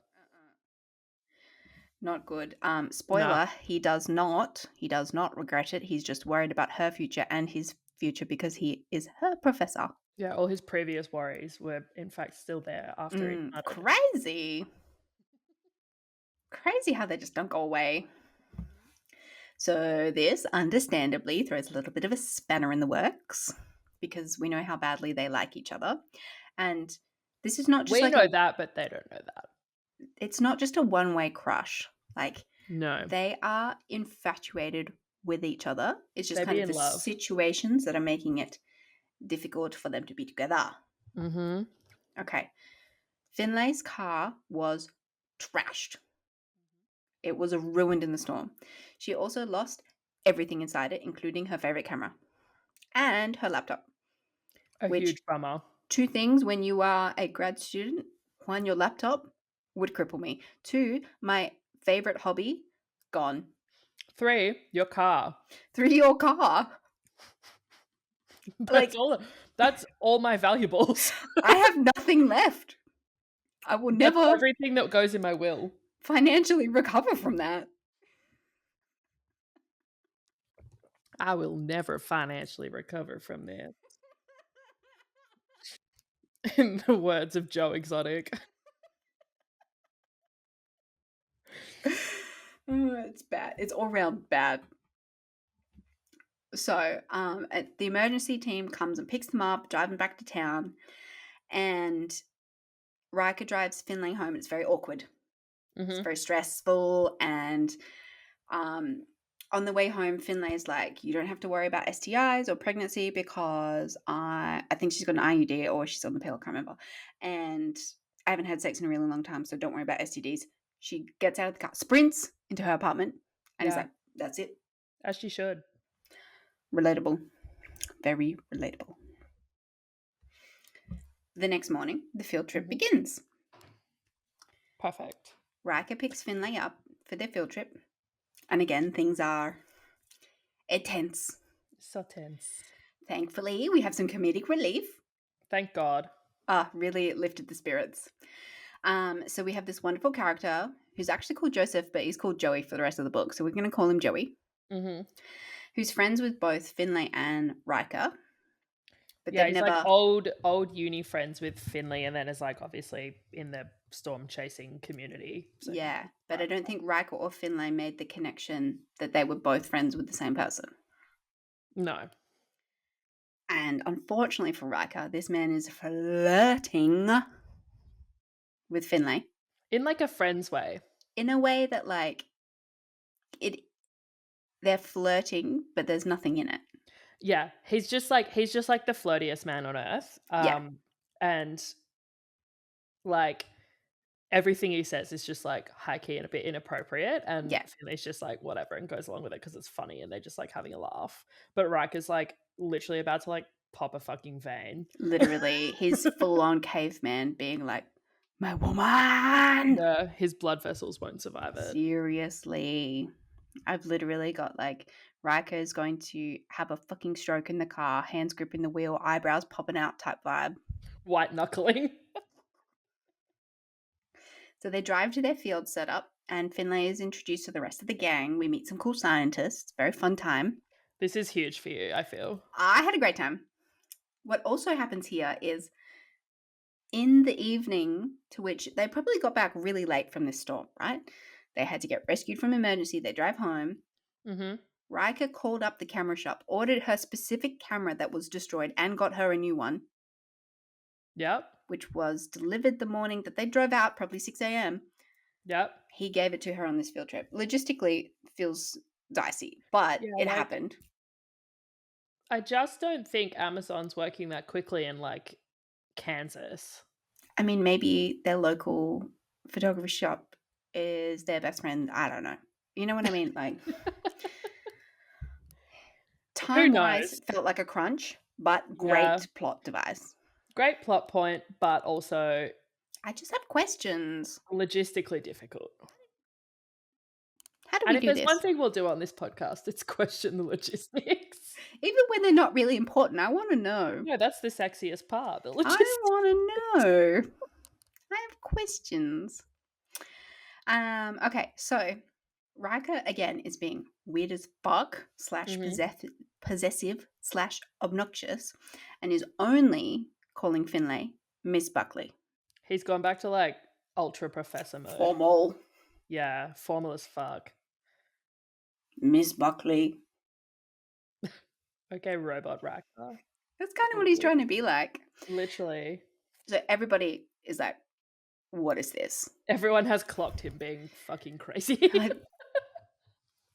Speaker 1: Not good. Spoiler, no. He does not regret it. He's just worried about her future and his future because he is her professor.
Speaker 2: Yeah, all his previous worries were in fact still there after he uttered.
Speaker 1: Crazy. Crazy how they just don't go away. So this, understandably, throws a little bit of a spanner in the works because we know how badly they like each other. And this is not just
Speaker 2: We
Speaker 1: like
Speaker 2: know that, but they don't know that.
Speaker 1: it's not just a one-way crush. Like,
Speaker 2: No.
Speaker 1: they are infatuated with each other. It's just
Speaker 2: They
Speaker 1: kind
Speaker 2: be
Speaker 1: of
Speaker 2: in
Speaker 1: the
Speaker 2: love.
Speaker 1: situations that are making it difficult for them to be together.
Speaker 2: Mm-hmm.
Speaker 1: Okay. Finlay's car was trashed. It was ruined in the storm. She also lost everything inside it, including her favorite camera and her laptop.
Speaker 2: A
Speaker 1: Which,
Speaker 2: huge bummer.
Speaker 1: two things when you are a grad student: one, your laptop would cripple me. Two, my favorite hobby, gone.
Speaker 2: 3, your car.
Speaker 1: 3, your car.
Speaker 2: That's
Speaker 1: Like,
Speaker 2: all. That's all my valuables.
Speaker 1: I have nothing left. I will
Speaker 2: That's
Speaker 1: never
Speaker 2: everything that goes in my will.
Speaker 1: financially recover from that.
Speaker 2: I will never financially recover from this. In the words of Joe Exotic.
Speaker 1: It's bad. It's all round bad. So, the emergency team comes and picks them up, drive them back to town, and Riker drives Finlay home. It's very awkward. It's
Speaker 2: Mm-hmm.
Speaker 1: very stressful, and on the way home, Finlay is like, "You don't have to worry about STIs or pregnancy because I think she's got an IUD or she's on the pill. I can't remember, and I haven't had sex in a really long time, so don't worry about STDs." She gets out of the car, sprints into her apartment, and is
Speaker 2: Yeah.
Speaker 1: like, "That's it."
Speaker 2: As she should.
Speaker 1: Relatable. Very relatable. The next morning, the field trip begins.
Speaker 2: Perfect.
Speaker 1: Riker picks Finlay up for their field trip. And again, things are intense.
Speaker 2: So tense.
Speaker 1: Thankfully, we have some comedic relief.
Speaker 2: Thank God.
Speaker 1: Really lifted the spirits. So we have this wonderful character who's actually called Joseph, but he's called Joey for the rest of the book. So we're going to call him Joey.
Speaker 2: Mm-hmm.
Speaker 1: Who's friends with both Finlay and Riker. But
Speaker 2: Yeah,
Speaker 1: they've
Speaker 2: he's
Speaker 1: never...
Speaker 2: like old uni friends with Finlay, and then is like obviously in the storm chasing community. So
Speaker 1: yeah, but I don't think Riker or Finlay made the connection that they were both friends with the same person.
Speaker 2: No.
Speaker 1: And unfortunately for Riker, this man is flirting with Finlay.
Speaker 2: In like a friend's way.
Speaker 1: In a way that, like, they're flirting, but there's nothing in it.
Speaker 2: Yeah, he's just like the flirtiest man on earth.
Speaker 1: Yeah.
Speaker 2: And like everything he says is just like high key and a bit inappropriate, and
Speaker 1: Yeah.
Speaker 2: Finlay's just like whatever and goes along with it because it's funny and they're just like having a laugh. But Riker's like literally about to like pop a fucking vein.
Speaker 1: Literally, he's full on caveman being like, "My woman!"
Speaker 2: Yeah, his blood vessels won't survive it.
Speaker 1: Seriously. I've literally got like Riker's going to have a fucking stroke in the car, hands gripping the wheel, eyebrows popping out type vibe.
Speaker 2: White knuckling.
Speaker 1: So they drive to their field setup, and Finlay is introduced to the rest of the gang. We meet some cool scientists. Very fun time.
Speaker 2: This is huge for you, I feel.
Speaker 1: I had a great time. What also happens here is in the evening, to which they probably got back really late from this storm, right? They had to get rescued from emergency. They drive home.
Speaker 2: Mm-hmm.
Speaker 1: Riker called up the camera shop, ordered her specific camera that was destroyed, and got her a new one.
Speaker 2: Yep.
Speaker 1: Which was delivered the morning that they drove out, probably 6 a.m.
Speaker 2: Yep.
Speaker 1: He gave it to her on this field trip. Logistically, feels dicey, but
Speaker 2: Yeah,
Speaker 1: it
Speaker 2: like,
Speaker 1: happened.
Speaker 2: I just don't think Amazon's working that quickly in like Kansas.
Speaker 1: I mean, maybe their local photography shop is their best friend. I don't know. You know what I mean? Like, time-wise, felt like a crunch, but great plot device.
Speaker 2: Great plot point, but also
Speaker 1: I just have questions.
Speaker 2: Logistically difficult.
Speaker 1: How do we
Speaker 2: And if
Speaker 1: do
Speaker 2: there's
Speaker 1: this?
Speaker 2: one thing we'll do on this podcast, it's question the logistics.
Speaker 1: Even when they're not really important, I want to know.
Speaker 2: No, that's the sexiest part. The logistics.
Speaker 1: I want to know. I have questions. Okay, so Riker again is being weird as fuck /
Speaker 2: Mhm.
Speaker 1: possessive / obnoxious, and is only calling Finlay Miss Buckley.
Speaker 2: He's gone back to, like, ultra professor mode.
Speaker 1: Formal.
Speaker 2: Yeah, formal as fuck.
Speaker 1: Miss Buckley.
Speaker 2: Okay, robot Ragnar.
Speaker 1: That's kind of what
Speaker 2: Thank
Speaker 1: he's
Speaker 2: you.
Speaker 1: trying to be like.
Speaker 2: Literally.
Speaker 1: So everybody is like, what is this?
Speaker 2: Everyone has clocked him being fucking crazy.
Speaker 1: Like,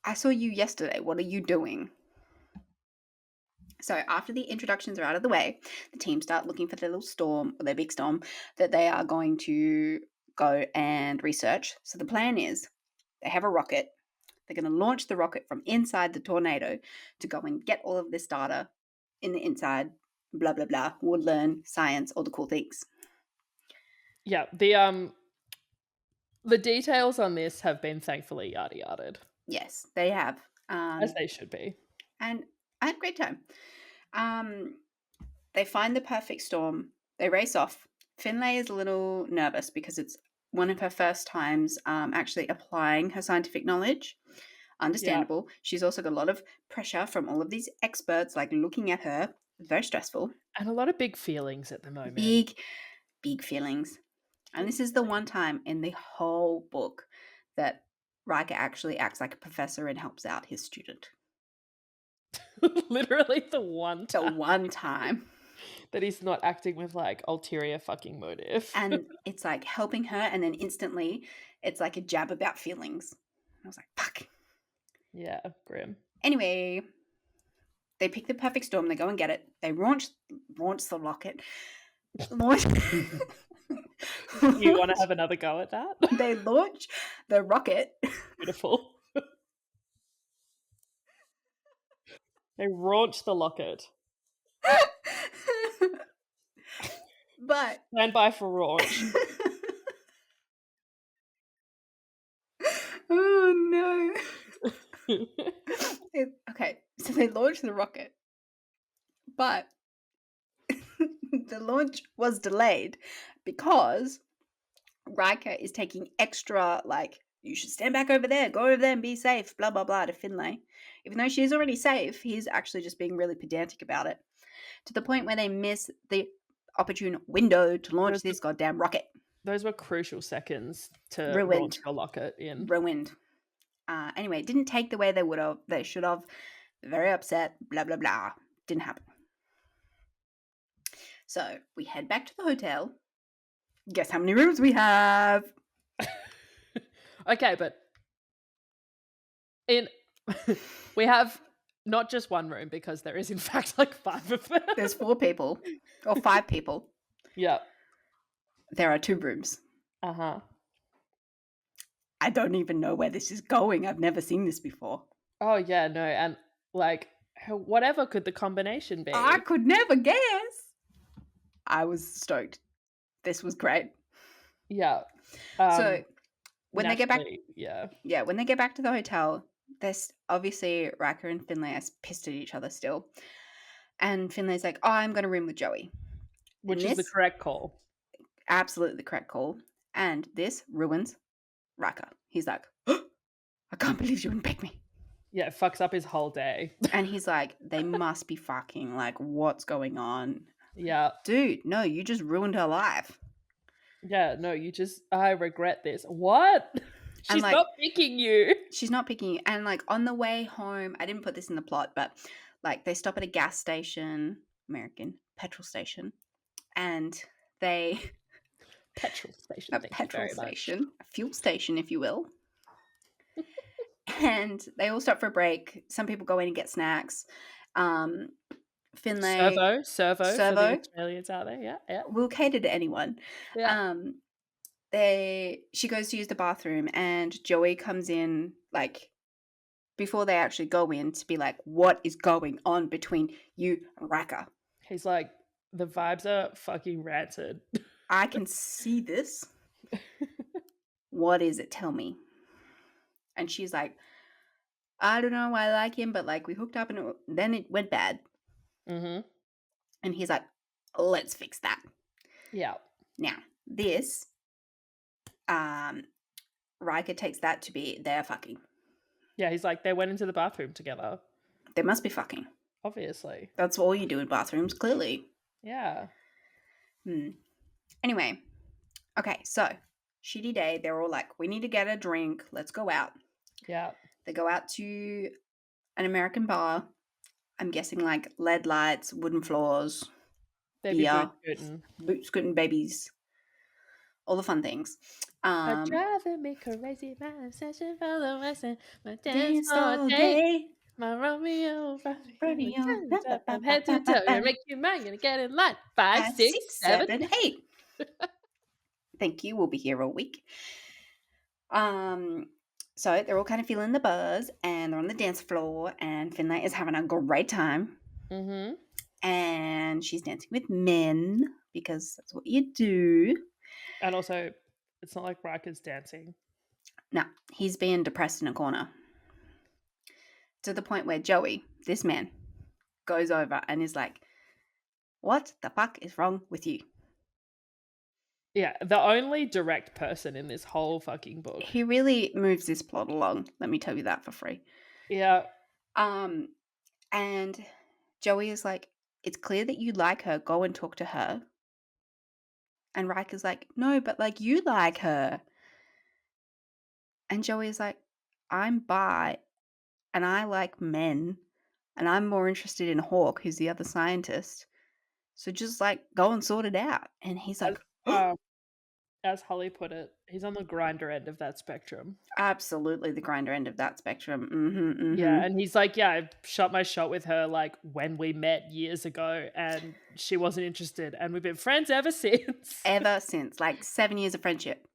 Speaker 1: I saw you yesterday. What are you doing? So after the introductions are out of the way, the team start looking for their little storm or their big storm that they are going to go and research. So the plan is they have a rocket. They're going to launch the rocket from inside the tornado to go and get all of this data in the inside, blah, blah, blah, would learn, science, all the cool things.
Speaker 2: Yeah, the details on this have been thankfully yada yada.
Speaker 1: Yes, they have.
Speaker 2: As they should be.
Speaker 1: And I had a great time. They find the perfect storm. They race off. Finlay is a little nervous because it's one of her first times actually applying her scientific knowledge. Understandable. Yeah. She's also got a lot of pressure from all of these experts, like looking at her. Very stressful.
Speaker 2: And a lot of big feelings at the moment.
Speaker 1: Big feelings. And this is the one time in the whole book that Riker actually acts like a professor and helps out his student.
Speaker 2: Literally the one time.
Speaker 1: The one time.
Speaker 2: That he's not acting with, like, ulterior fucking motive.
Speaker 1: And it's like helping her, and then instantly it's like a jab about feelings. I was like, fuck.
Speaker 2: Yeah, grim.
Speaker 1: Anyway, they pick the perfect storm. They go and get it. They launch the rocket.
Speaker 2: You want to have another go at that?
Speaker 1: They launch the rocket.
Speaker 2: Beautiful. They launch the rocket.
Speaker 1: But
Speaker 2: stand by for launch.
Speaker 1: Oh no. Okay, so they launch the rocket, but the launch was delayed because Riker is taking extra, like, you should stand back over there, go over there and be safe, blah, blah, blah, to Finlay. Even though she's already safe, he's actually just being really pedantic about it, to the point where they miss the opportune window to launch this goddamn rocket.
Speaker 2: Those were crucial seconds to
Speaker 1: Ruined.
Speaker 2: launch the rocket in.
Speaker 1: Ruined. Anyway, it didn't take the way they should have. Very upset, blah, blah, blah. Didn't happen. So we head back to the hotel. Guess how many rooms we have?
Speaker 2: Okay, but we have not just one room, because there is in fact like 5 of them.
Speaker 1: There's 4 people or 5 people.
Speaker 2: Yeah.
Speaker 1: There are 2 rooms.
Speaker 2: Uh-huh.
Speaker 1: I don't even know where this is going. I've never seen this before.
Speaker 2: Oh yeah, no, and like whatever could the combination be?
Speaker 1: I could never guess. I was stoked. This was great.
Speaker 2: Yeah.
Speaker 1: So when they get back, when they get back to the hotel, there's obviously Riker and Finlay are pissed at each other still. And Finlay's like, "Oh, I'm going to room with Joey,"
Speaker 2: which is the correct call.
Speaker 1: Absolutely the correct call. And this ruins Riker. He's like, "Oh, I can't believe you wouldn't pick me."
Speaker 2: Yeah, it fucks up his whole day.
Speaker 1: And he's like, "They must be fucking. Like, what's going on?"
Speaker 2: Yeah.
Speaker 1: Dude, no, you just ruined her life.
Speaker 2: Yeah, no, I regret this. What? She's like, not picking you.
Speaker 1: She's not picking you. And like on the way home, I didn't put this in the plot, but like they stop at a gas station, American petrol station, and they
Speaker 2: petrol station,
Speaker 1: a fuel station, if you will. And they all stop for a break. Some people go in and get snacks. Finlay,
Speaker 2: servo for the Australians out there, yeah.
Speaker 1: We'll cater to anyone.
Speaker 2: Yeah.
Speaker 1: She goes to use the bathroom, and Joey comes in, like, before they actually go in, to be like, "What is going on between you and Riker?"
Speaker 2: He's like, "The vibes are fucking rancid.
Speaker 1: I can see this. What is it? Tell me." And she's like, "I don't know why I like him, but like we hooked up and then it went bad."
Speaker 2: Mm-hmm.
Speaker 1: And he's like, "Let's fix that."
Speaker 2: Yeah.
Speaker 1: Now, this, Riker takes that to be they're fucking.
Speaker 2: Yeah, he's like, they went into the bathroom together.
Speaker 1: They must be fucking.
Speaker 2: Obviously.
Speaker 1: That's all you do in bathrooms, clearly.
Speaker 2: Yeah.
Speaker 1: Anyway, okay, so shitty day. They're all like, we need to get a drink. Let's go out.
Speaker 2: Yeah.
Speaker 1: They go out to an American bar. I'm guessing like LED lights, wooden floors,
Speaker 2: They'd be
Speaker 1: beer,
Speaker 2: boot
Speaker 1: scooting babies, all the fun things.
Speaker 2: driving me crazy, my obsession for the Western, my dance
Speaker 1: Dance
Speaker 2: all
Speaker 1: all
Speaker 2: day,
Speaker 1: day.
Speaker 2: my Romeo,
Speaker 1: Romeo.
Speaker 2: from head to toe, gonna make you mine, gonna get in line, 5, 6,
Speaker 1: 6,
Speaker 2: 7.
Speaker 1: 7, 8. Thank you. We'll be here all week. So they're all kind of feeling the buzz, and they're on the dance floor, and Finlay is having a great time.
Speaker 2: Mm-hmm.
Speaker 1: And she's dancing with men because that's what you do.
Speaker 2: And also, it's not like Riker's dancing.
Speaker 1: No, he's being depressed in a corner. To the point where Joey, this man, goes over and is like, what the fuck is wrong with you?
Speaker 2: Yeah, the only direct person in this whole fucking book.
Speaker 1: He really moves this plot along. Let me tell you that for free.
Speaker 2: Yeah.
Speaker 1: And Joey is like, it's clear that you like her. Go and talk to her. And Riker's like, no, but like you like her. And Joey is like, I'm bi and I like men and I'm more interested in Hawk, who's the other scientist. So just like go and sort it out. And he's like,
Speaker 2: as Holly put it, he's on the grinder end of that spectrum.
Speaker 1: Absolutely the grinder end of that spectrum. Mm-hmm.
Speaker 2: Yeah, and he's like, yeah, I shot my shot with her like when we met years ago and she wasn't interested and we've been friends ever since.
Speaker 1: Ever since, like 7 years of friendship.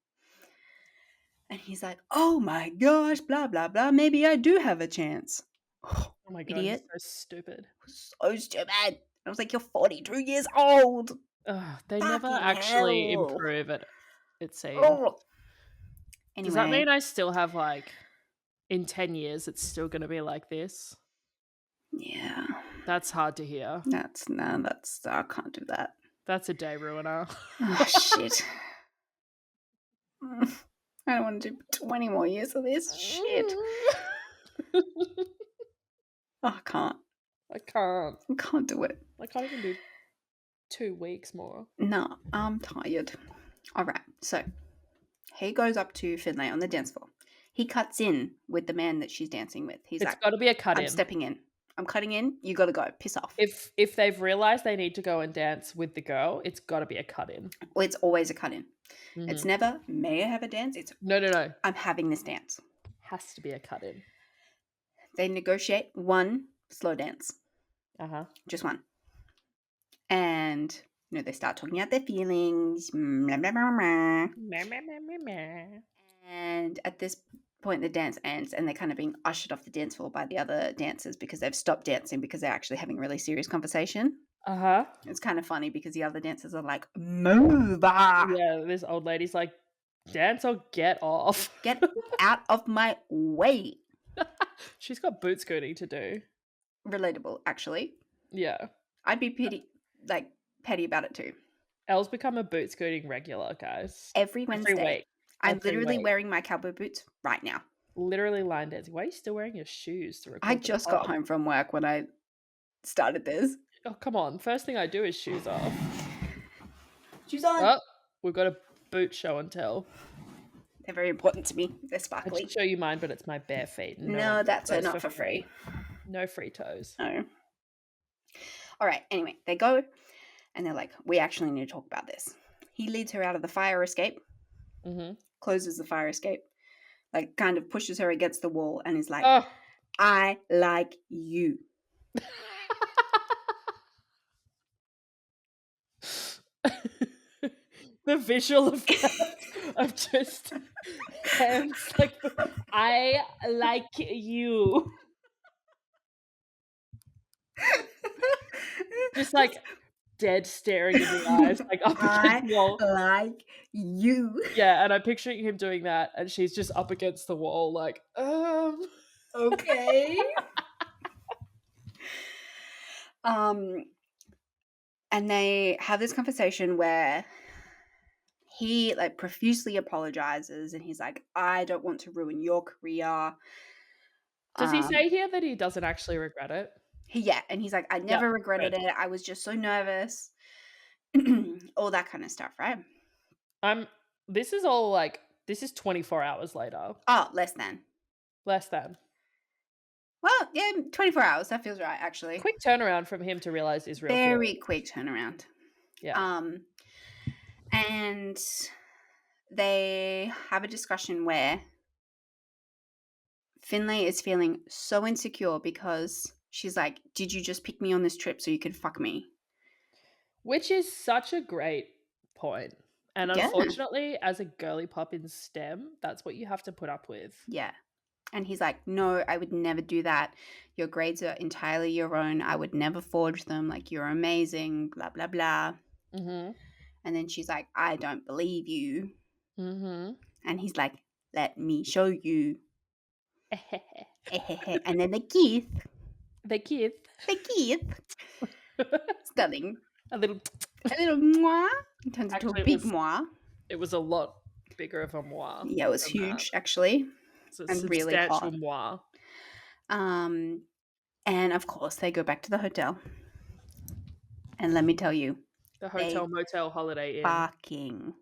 Speaker 1: And he's like, oh my gosh, blah, blah, blah. Maybe I do have a chance.
Speaker 2: Oh my god,
Speaker 1: Idiot.
Speaker 2: he's so stupid.
Speaker 1: So stupid. I was like, you're 42 years old.
Speaker 2: They never
Speaker 1: Fucking
Speaker 2: actually
Speaker 1: hell.
Speaker 2: improve it seems.
Speaker 1: Oh. Anyway.
Speaker 2: Does that mean I still have like, in 10 years, it's still going to be like this?
Speaker 1: Yeah.
Speaker 2: That's hard to hear.
Speaker 1: I can't do that.
Speaker 2: That's a day ruiner.
Speaker 1: Oh, shit. I don't want to do 20 more years of this. Shit. I can't.
Speaker 2: I can't.
Speaker 1: I can't do it.
Speaker 2: I can't even do 2 weeks more.
Speaker 1: No, I'm tired. All right, so he goes up to Finlay on the dance floor. He cuts in with the man that she's dancing with. He's like,
Speaker 2: it's got to be a cut in.
Speaker 1: I'm stepping in. I'm cutting in. You got to go. Piss off.
Speaker 2: If they've realized they need to go and dance with the girl, it's got to be a cut in.
Speaker 1: Well, it's always a cut in. Mm-hmm. It's never, may I have a dance? It's
Speaker 2: no.
Speaker 1: I'm having this dance.
Speaker 2: Has to be a cut in.
Speaker 1: They negotiate one slow dance. Just one. And, they start talking out their feelings. Blah, blah, blah, blah. And at this point, the dance ends and they're kind of being ushered off the dance floor by the other dancers because they've stopped dancing because they're actually having a really serious conversation. It's kind of funny because the other dancers are like, move.
Speaker 2: Yeah, this old lady's like, dance or get off.
Speaker 1: Get out of my way.
Speaker 2: She's got boot scooting to do.
Speaker 1: Relatable, actually.
Speaker 2: Yeah.
Speaker 1: I'd be petty about it too.
Speaker 2: Elle's become a boot scooting regular, guys.
Speaker 1: Every Wednesday.
Speaker 2: Every week.
Speaker 1: I'm literally wearing my cowboy boots right now.
Speaker 2: Literally line dancing. Why are you still wearing your shoes to record?
Speaker 1: I just got home from work when I started this.
Speaker 2: Oh, come on. First thing I do is shoes off.
Speaker 1: Shoes on.
Speaker 2: Oh, we've got a boot show and tell.
Speaker 1: They're very important to me. They're sparkly.
Speaker 2: I should show you mine, but it's my bare feet.
Speaker 1: No, that's not for free.
Speaker 2: No free toes.
Speaker 1: No. All right. Anyway, they go and they're like, we actually need to talk about this. He leads her out of the fire escape. Closes the fire escape. Like kind of pushes her against the wall and is like, I like you.
Speaker 2: The visual effect of just hands like, I like you. Just like dead staring in the eyes, like up against the wall.
Speaker 1: I like you.
Speaker 2: Yeah, and I'm picturing him doing that, and she's just up against the wall, like,
Speaker 1: okay. And they have this conversation where he profusely apologizes and he's like, I don't want to ruin your career.
Speaker 2: Does he say here that he doesn't actually regret it?
Speaker 1: And he's like, I
Speaker 2: Yep,
Speaker 1: never regretted
Speaker 2: good.
Speaker 1: it. I was just so nervous. All that kind of stuff, right?
Speaker 2: This is all like this is 24 hours later.
Speaker 1: Oh, less than.
Speaker 2: Less than.
Speaker 1: Well, yeah, 24 hours. That feels right, actually.
Speaker 2: Quick turnaround from him to realize his real
Speaker 1: Very
Speaker 2: feelings.
Speaker 1: quick turnaround.
Speaker 2: Yeah.
Speaker 1: And they have a discussion where Finlay is feeling so insecure because she's like, did you just pick me on this trip so you could fuck me?
Speaker 2: Which is such a great point. And
Speaker 1: Yeah.
Speaker 2: unfortunately, as a girly pop in STEM, that's what you have to put up with.
Speaker 1: Yeah. And he's like, no, I would never do that. Your grades are entirely your own. I would never forge them. Like, you're amazing, blah, blah, blah.
Speaker 2: Mm-hmm.
Speaker 1: And then she's like, I don't believe you.
Speaker 2: Mm-hmm.
Speaker 1: And he's like, let me show you. And then the kiss.
Speaker 2: The kid.
Speaker 1: The kiss. Stunning.
Speaker 2: A little
Speaker 1: mwah. It turns into
Speaker 2: Actually,
Speaker 1: a big mwah.
Speaker 2: it was a lot bigger of a moi.
Speaker 1: Yeah, it was
Speaker 2: than
Speaker 1: huge,
Speaker 2: that.
Speaker 1: actually.
Speaker 2: It's a
Speaker 1: And really
Speaker 2: substantial
Speaker 1: hot.
Speaker 2: moi.
Speaker 1: And of course, they go back to the hotel. And let me tell you,
Speaker 2: The hotel motel holiday inn.
Speaker 1: fucking.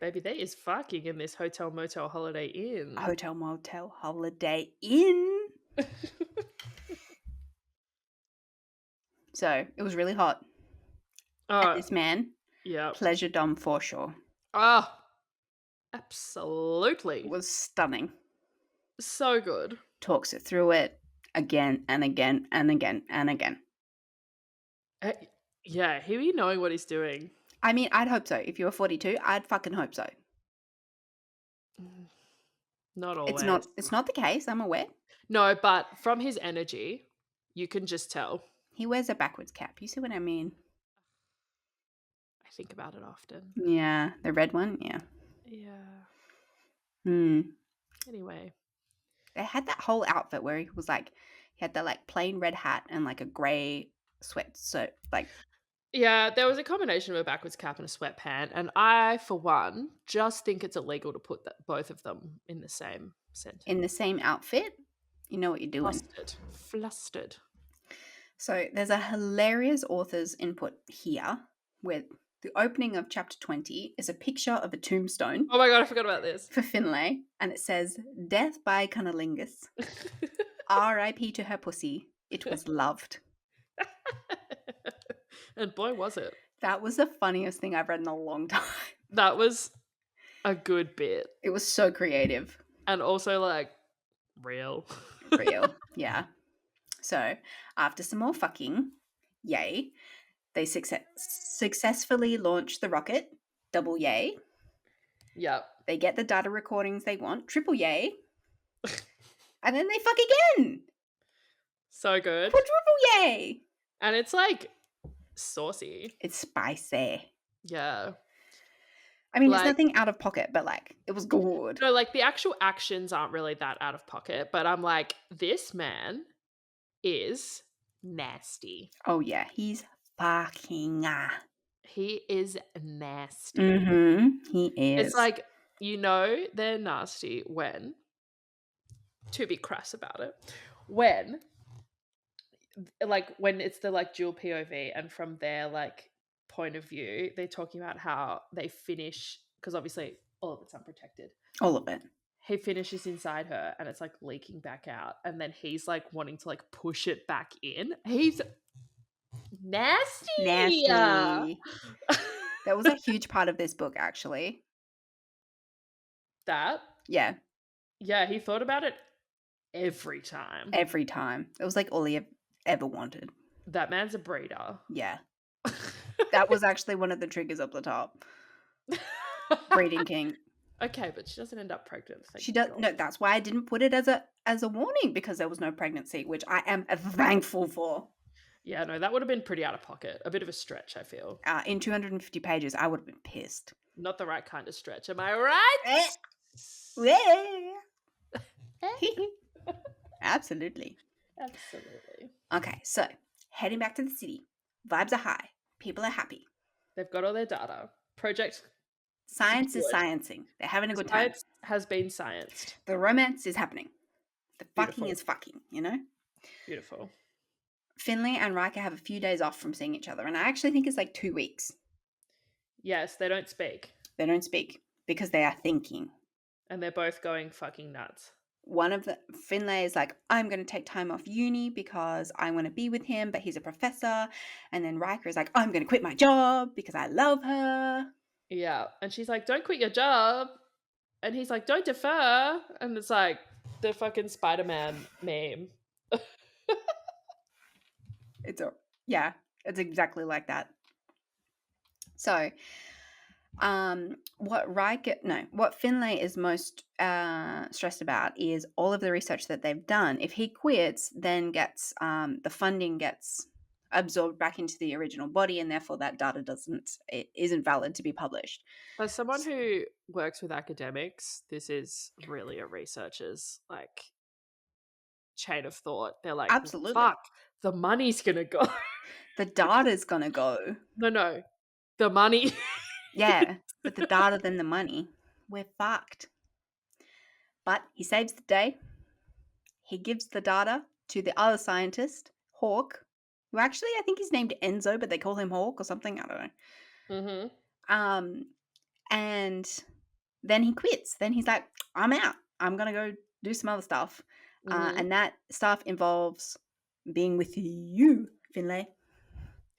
Speaker 2: Baby, there is fucking in this hotel motel holiday inn.
Speaker 1: Hotel motel holiday inn. So it was really hot.
Speaker 2: Oh,
Speaker 1: And this man,
Speaker 2: yeah.
Speaker 1: pleasure dom for sure.
Speaker 2: Oh, absolutely.
Speaker 1: It was stunning.
Speaker 2: So good.
Speaker 1: Talks it through it again and again and again and again.
Speaker 2: Yeah, he be knowing what he's doing.
Speaker 1: I mean, I'd hope so. If you were 42, I'd fucking hope so.
Speaker 2: Not always.
Speaker 1: It's not the case, I'm aware.
Speaker 2: No, but from his energy, you can just tell.
Speaker 1: He wears a backwards cap. You see what I mean?
Speaker 2: I think about it often.
Speaker 1: Yeah, the red one, yeah.
Speaker 2: Yeah. Anyway.
Speaker 1: They had that whole outfit where he was like, he had the like plain red hat and like a grey sweatsuit, like.
Speaker 2: Yeah, there was a combination of a backwards cap and a sweatpant, and I, for one, just think it's illegal to put both of them in the same sentence.
Speaker 1: In the same outfit? You know what you're doing.
Speaker 2: Flustered.
Speaker 1: So there's a hilarious author's input here where the opening of chapter 20 is a picture of a tombstone.
Speaker 2: Oh my god, I forgot about this.
Speaker 1: For Finlay, and it says, death by cunnilingus. R.I.P. to her pussy. It was loved.
Speaker 2: And boy, was it.
Speaker 1: That was the funniest thing I've read in a long time.
Speaker 2: That was a good bit.
Speaker 1: It was so creative.
Speaker 2: And also, like, real.
Speaker 1: Real, yeah. So, after some more fucking, yay, they successfully launch the rocket, double yay.
Speaker 2: Yep.
Speaker 1: They get the data recordings they want, triple yay. And then they fuck again.
Speaker 2: So good.
Speaker 1: Quadruple yay.
Speaker 2: And it's like saucy.
Speaker 1: It's spicy.
Speaker 2: Yeah.
Speaker 1: I mean, it's nothing out of pocket, but like, it was good.
Speaker 2: No, like the actual actions aren't really that out of pocket, but I'm like, this man is nasty.
Speaker 1: Oh yeah, he's fucking.
Speaker 2: He is nasty.
Speaker 1: He is.
Speaker 2: It's like, you know, they're nasty when, to be crass about it, when it's the like dual POV and from their like point of view, they're talking about how they finish, because obviously all of it's unprotected.
Speaker 1: All of it.
Speaker 2: He finishes inside her and it's like leaking back out, and then he's like wanting to like push it back in. He's nasty.
Speaker 1: That was a huge part of this book, actually.
Speaker 2: That?
Speaker 1: Yeah.
Speaker 2: Yeah, he thought about it every time.
Speaker 1: Every time. It was like all he ever wanted.
Speaker 2: That man's a breeder.
Speaker 1: Yeah. That was actually one of the triggers up the top. Breeding king.
Speaker 2: Okay, but she doesn't end up pregnant.
Speaker 1: She does. No, that's why I didn't put it as a warning, because there was no pregnancy, which I am thankful for.
Speaker 2: Yeah, no, that would have been pretty out of pocket. A bit of a stretch, I feel.
Speaker 1: In 250 pages, I would have been pissed.
Speaker 2: Not the right kind of stretch, am I right?
Speaker 1: Absolutely. Okay, so heading back to the city. Vibes are high. People are happy.
Speaker 2: They've got all their data. Project
Speaker 1: Science is sciencing. They're having a good time.
Speaker 2: Science has been scienced.
Speaker 1: The romance is happening. The fucking
Speaker 2: Beautiful.
Speaker 1: is fucking, you know?
Speaker 2: Beautiful.
Speaker 1: Finlay and Riker have a few days off from seeing each other, and I actually think it's like 2 weeks.
Speaker 2: Yes, they don't speak.
Speaker 1: They don't speak because they are thinking.
Speaker 2: And they're both going fucking nuts.
Speaker 1: Finlay is like, I'm going to take time off uni because I want to be with him, but he's a professor. And then Riker is like, I'm going to quit my job because I love her.
Speaker 2: Yeah. And she's like, don't quit your job. And he's like, don't defer. And it's like the fucking Spider-Man meme.
Speaker 1: It's exactly like that. So, what Finlay is most stressed about is all of the research that they've done. If he quits, then the funding gets absorbed back into the original body, and therefore that data isn't valid to be published.
Speaker 2: As someone who works with academics, this is really a researcher's like chain of thought. They're like,
Speaker 1: Absolutely.
Speaker 2: fuck, the money's gonna go.
Speaker 1: The data's gonna go.
Speaker 2: No, the money.
Speaker 1: Yeah, but the data than the money. We're fucked. But he saves the day. He gives the data to the other scientist, Hawk, who actually I think he's named Enzo, but they call him Hawk or something. I don't know.
Speaker 2: Mm-hmm.
Speaker 1: And then he quits. Then he's like, I'm out. I'm gonna go do some other stuff.
Speaker 2: Mm-hmm.
Speaker 1: And that stuff involves being with you, Finlay.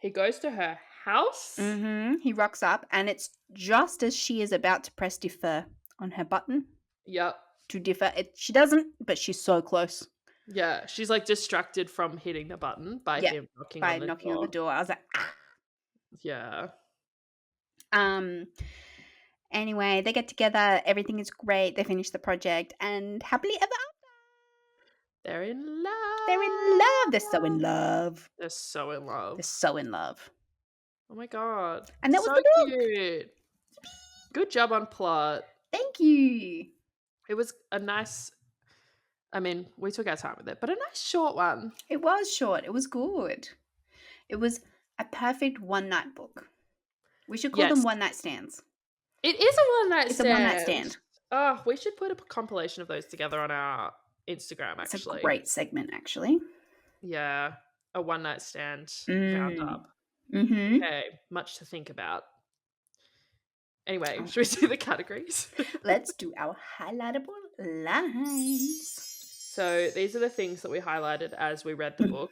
Speaker 2: He goes to her house.
Speaker 1: Mm-hmm. He rocks up, and it's just as she is about to press defer on her button.
Speaker 2: Yep.
Speaker 1: To defer. She doesn't, but she's so close.
Speaker 2: Yeah, she's like distracted from hitting the button by him knocking on the door.
Speaker 1: I was like, ah.
Speaker 2: Yeah.
Speaker 1: Anyway, they get together. Everything is great. They finish the project, and happily ever after.
Speaker 2: They're in love.
Speaker 1: They're in love. They're so in love.
Speaker 2: They're so in love.
Speaker 1: They're so in love.
Speaker 2: Oh my god.
Speaker 1: And that was
Speaker 2: so
Speaker 1: the book.
Speaker 2: Cute. Good job on plot.
Speaker 1: Thank you.
Speaker 2: It was a nice, I mean, we took our time with it, but a nice short one.
Speaker 1: It was short. It was good. It was a perfect one-night book. We should call them one-night stands.
Speaker 2: It is a one-night stand.
Speaker 1: It's a one-night stand.
Speaker 2: Oh, we should put a compilation of those together on our Instagram, actually.
Speaker 1: It's a great segment, actually.
Speaker 2: Yeah. A one-night stand roundup.
Speaker 1: Mm-hmm.
Speaker 2: Okay. Much to think about. Anyway, should we do the categories?
Speaker 1: Let's do our highlightable lines.
Speaker 2: So these are the things that we highlighted as we read the book,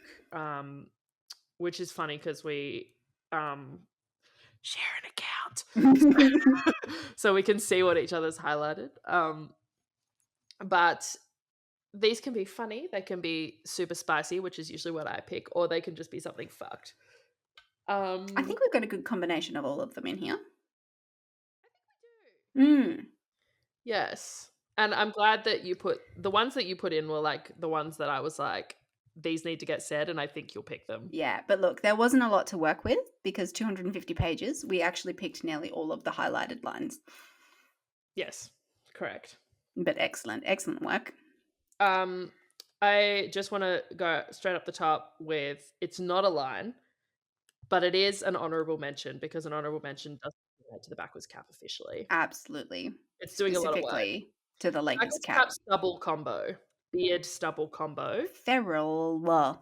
Speaker 2: which is funny because we share an account so we can see what each other's highlighted. But these can be funny. They can be super spicy, which is usually what I pick, or they can just be something fucked.
Speaker 1: I think we've got a good combination of all of them in here. I think we do.
Speaker 2: Yes. And I'm glad that you put the ones that you put in were like the ones that I was like, these need to get said, and I think you'll pick them.
Speaker 1: Yeah, but look, there wasn't a lot to work with because 250 pages, we actually picked nearly all of the highlighted lines.
Speaker 2: Yes, correct.
Speaker 1: But excellent work.
Speaker 2: I just want to go straight up the top with, it's not a line, but it is an honorable mention because an honorable mention doesn't go to the backwards cap officially.
Speaker 1: Absolutely.
Speaker 2: It's doing a lot of work.
Speaker 1: To the Lakers cap.
Speaker 2: Cap stubble combo. Beard stubble combo.
Speaker 1: Feral.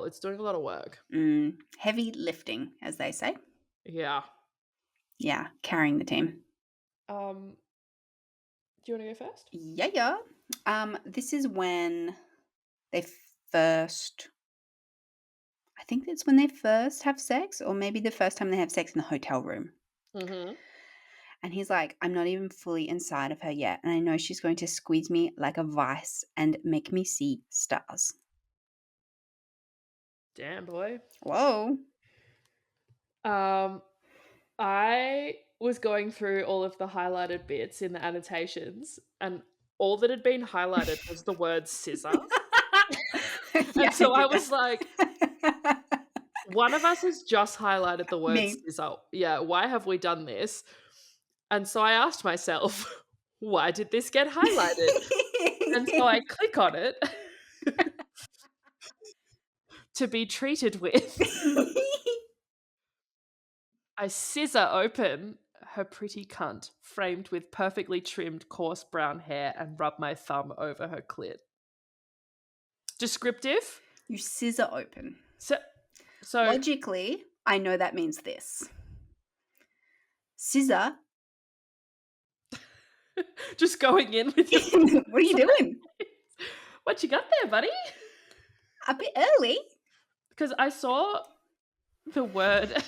Speaker 2: It's doing a lot of work.
Speaker 1: Heavy lifting, as they say.
Speaker 2: Yeah.
Speaker 1: Yeah, carrying the team.
Speaker 2: Do you want to go first?
Speaker 1: Yeah. This is when they first... I think that's when they first have sex, or maybe the first time they have sex in the hotel room.
Speaker 2: Mm-hmm.
Speaker 1: And he's like, I'm not even fully inside of her yet, and I know she's going to squeeze me like a vice and make me see stars.
Speaker 2: Damn, boy.
Speaker 1: Whoa.
Speaker 2: I was going through all of the highlighted bits in the annotations, and all that had been highlighted was the word scissor. And so I was like, one of us has just highlighted the word scissor. Yeah, why have we done this? And so I asked myself, why did this get highlighted? And so I click on it to be treated with. I scissor open her pretty cunt, framed with perfectly trimmed coarse brown hair, and rub my thumb over her clit. Descriptive.
Speaker 1: You scissor open.
Speaker 2: So
Speaker 1: Logically, I know that means this. Scissor.
Speaker 2: just going in with your
Speaker 1: What are you doing?
Speaker 2: What you got there, buddy?
Speaker 1: A bit early.
Speaker 2: Because I saw the word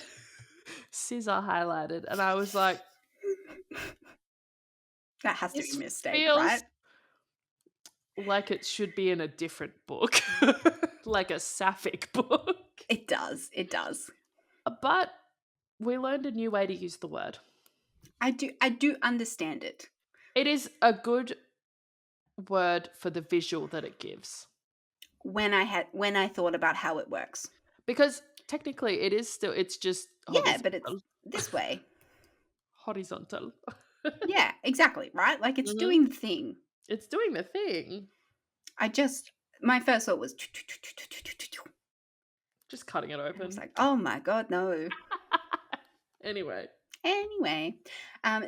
Speaker 2: scissor highlighted and I was like,
Speaker 1: That has to be
Speaker 2: this
Speaker 1: a mistake,
Speaker 2: feels
Speaker 1: right?
Speaker 2: like it should be in a different book, like a sapphic book.
Speaker 1: It does. It does.
Speaker 2: But we learned a new way to use the word.
Speaker 1: I do understand it.
Speaker 2: It is a good word for the visual that it gives.
Speaker 1: When I thought about how it works.
Speaker 2: Because technically it's just
Speaker 1: Yeah, but it's this way.
Speaker 2: Horizontal.
Speaker 1: Yeah, exactly, right? Like it's
Speaker 2: Mhm.
Speaker 1: doing the thing.
Speaker 2: It's doing the thing.
Speaker 1: My first thought was
Speaker 2: Just cutting it
Speaker 1: I
Speaker 2: open.
Speaker 1: was like, oh my God, no.
Speaker 2: Anyway.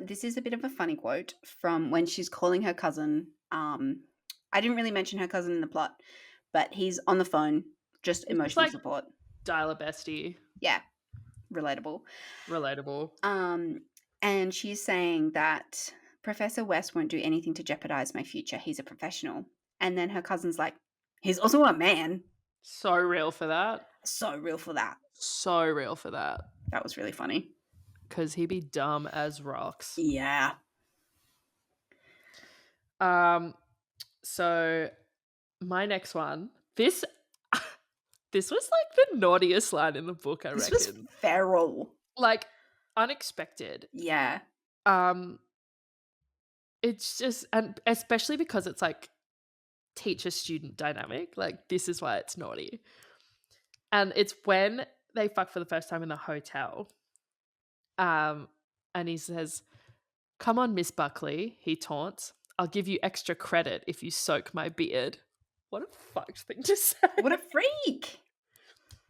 Speaker 1: This is a bit of a funny quote from when she's calling her cousin. I didn't really mention her cousin in the plot, but he's on the phone, just emotional
Speaker 2: like
Speaker 1: support.
Speaker 2: Dial a bestie.
Speaker 1: Yeah, relatable. And she's saying that Professor West won't do anything to jeopardize my future. He's a professional. And then her cousin's like, he's also a man.
Speaker 2: So real for that.
Speaker 1: So real for that.
Speaker 2: So real for that.
Speaker 1: That was really funny.
Speaker 2: Because he be dumb as rocks.
Speaker 1: Yeah.
Speaker 2: So my next one, this was like the naughtiest line in the book, I reckon.
Speaker 1: This was feral.
Speaker 2: Like unexpected.
Speaker 1: Yeah.
Speaker 2: It's just, and especially because it's like teacher student dynamic, like this is why it's naughty. And it's when they fuck for the first time in the hotel. And he says, "Come on, Miss Buckley," he taunts. "I'll give you extra credit if you soak my beard." What a fucked thing to say.
Speaker 1: What a freak.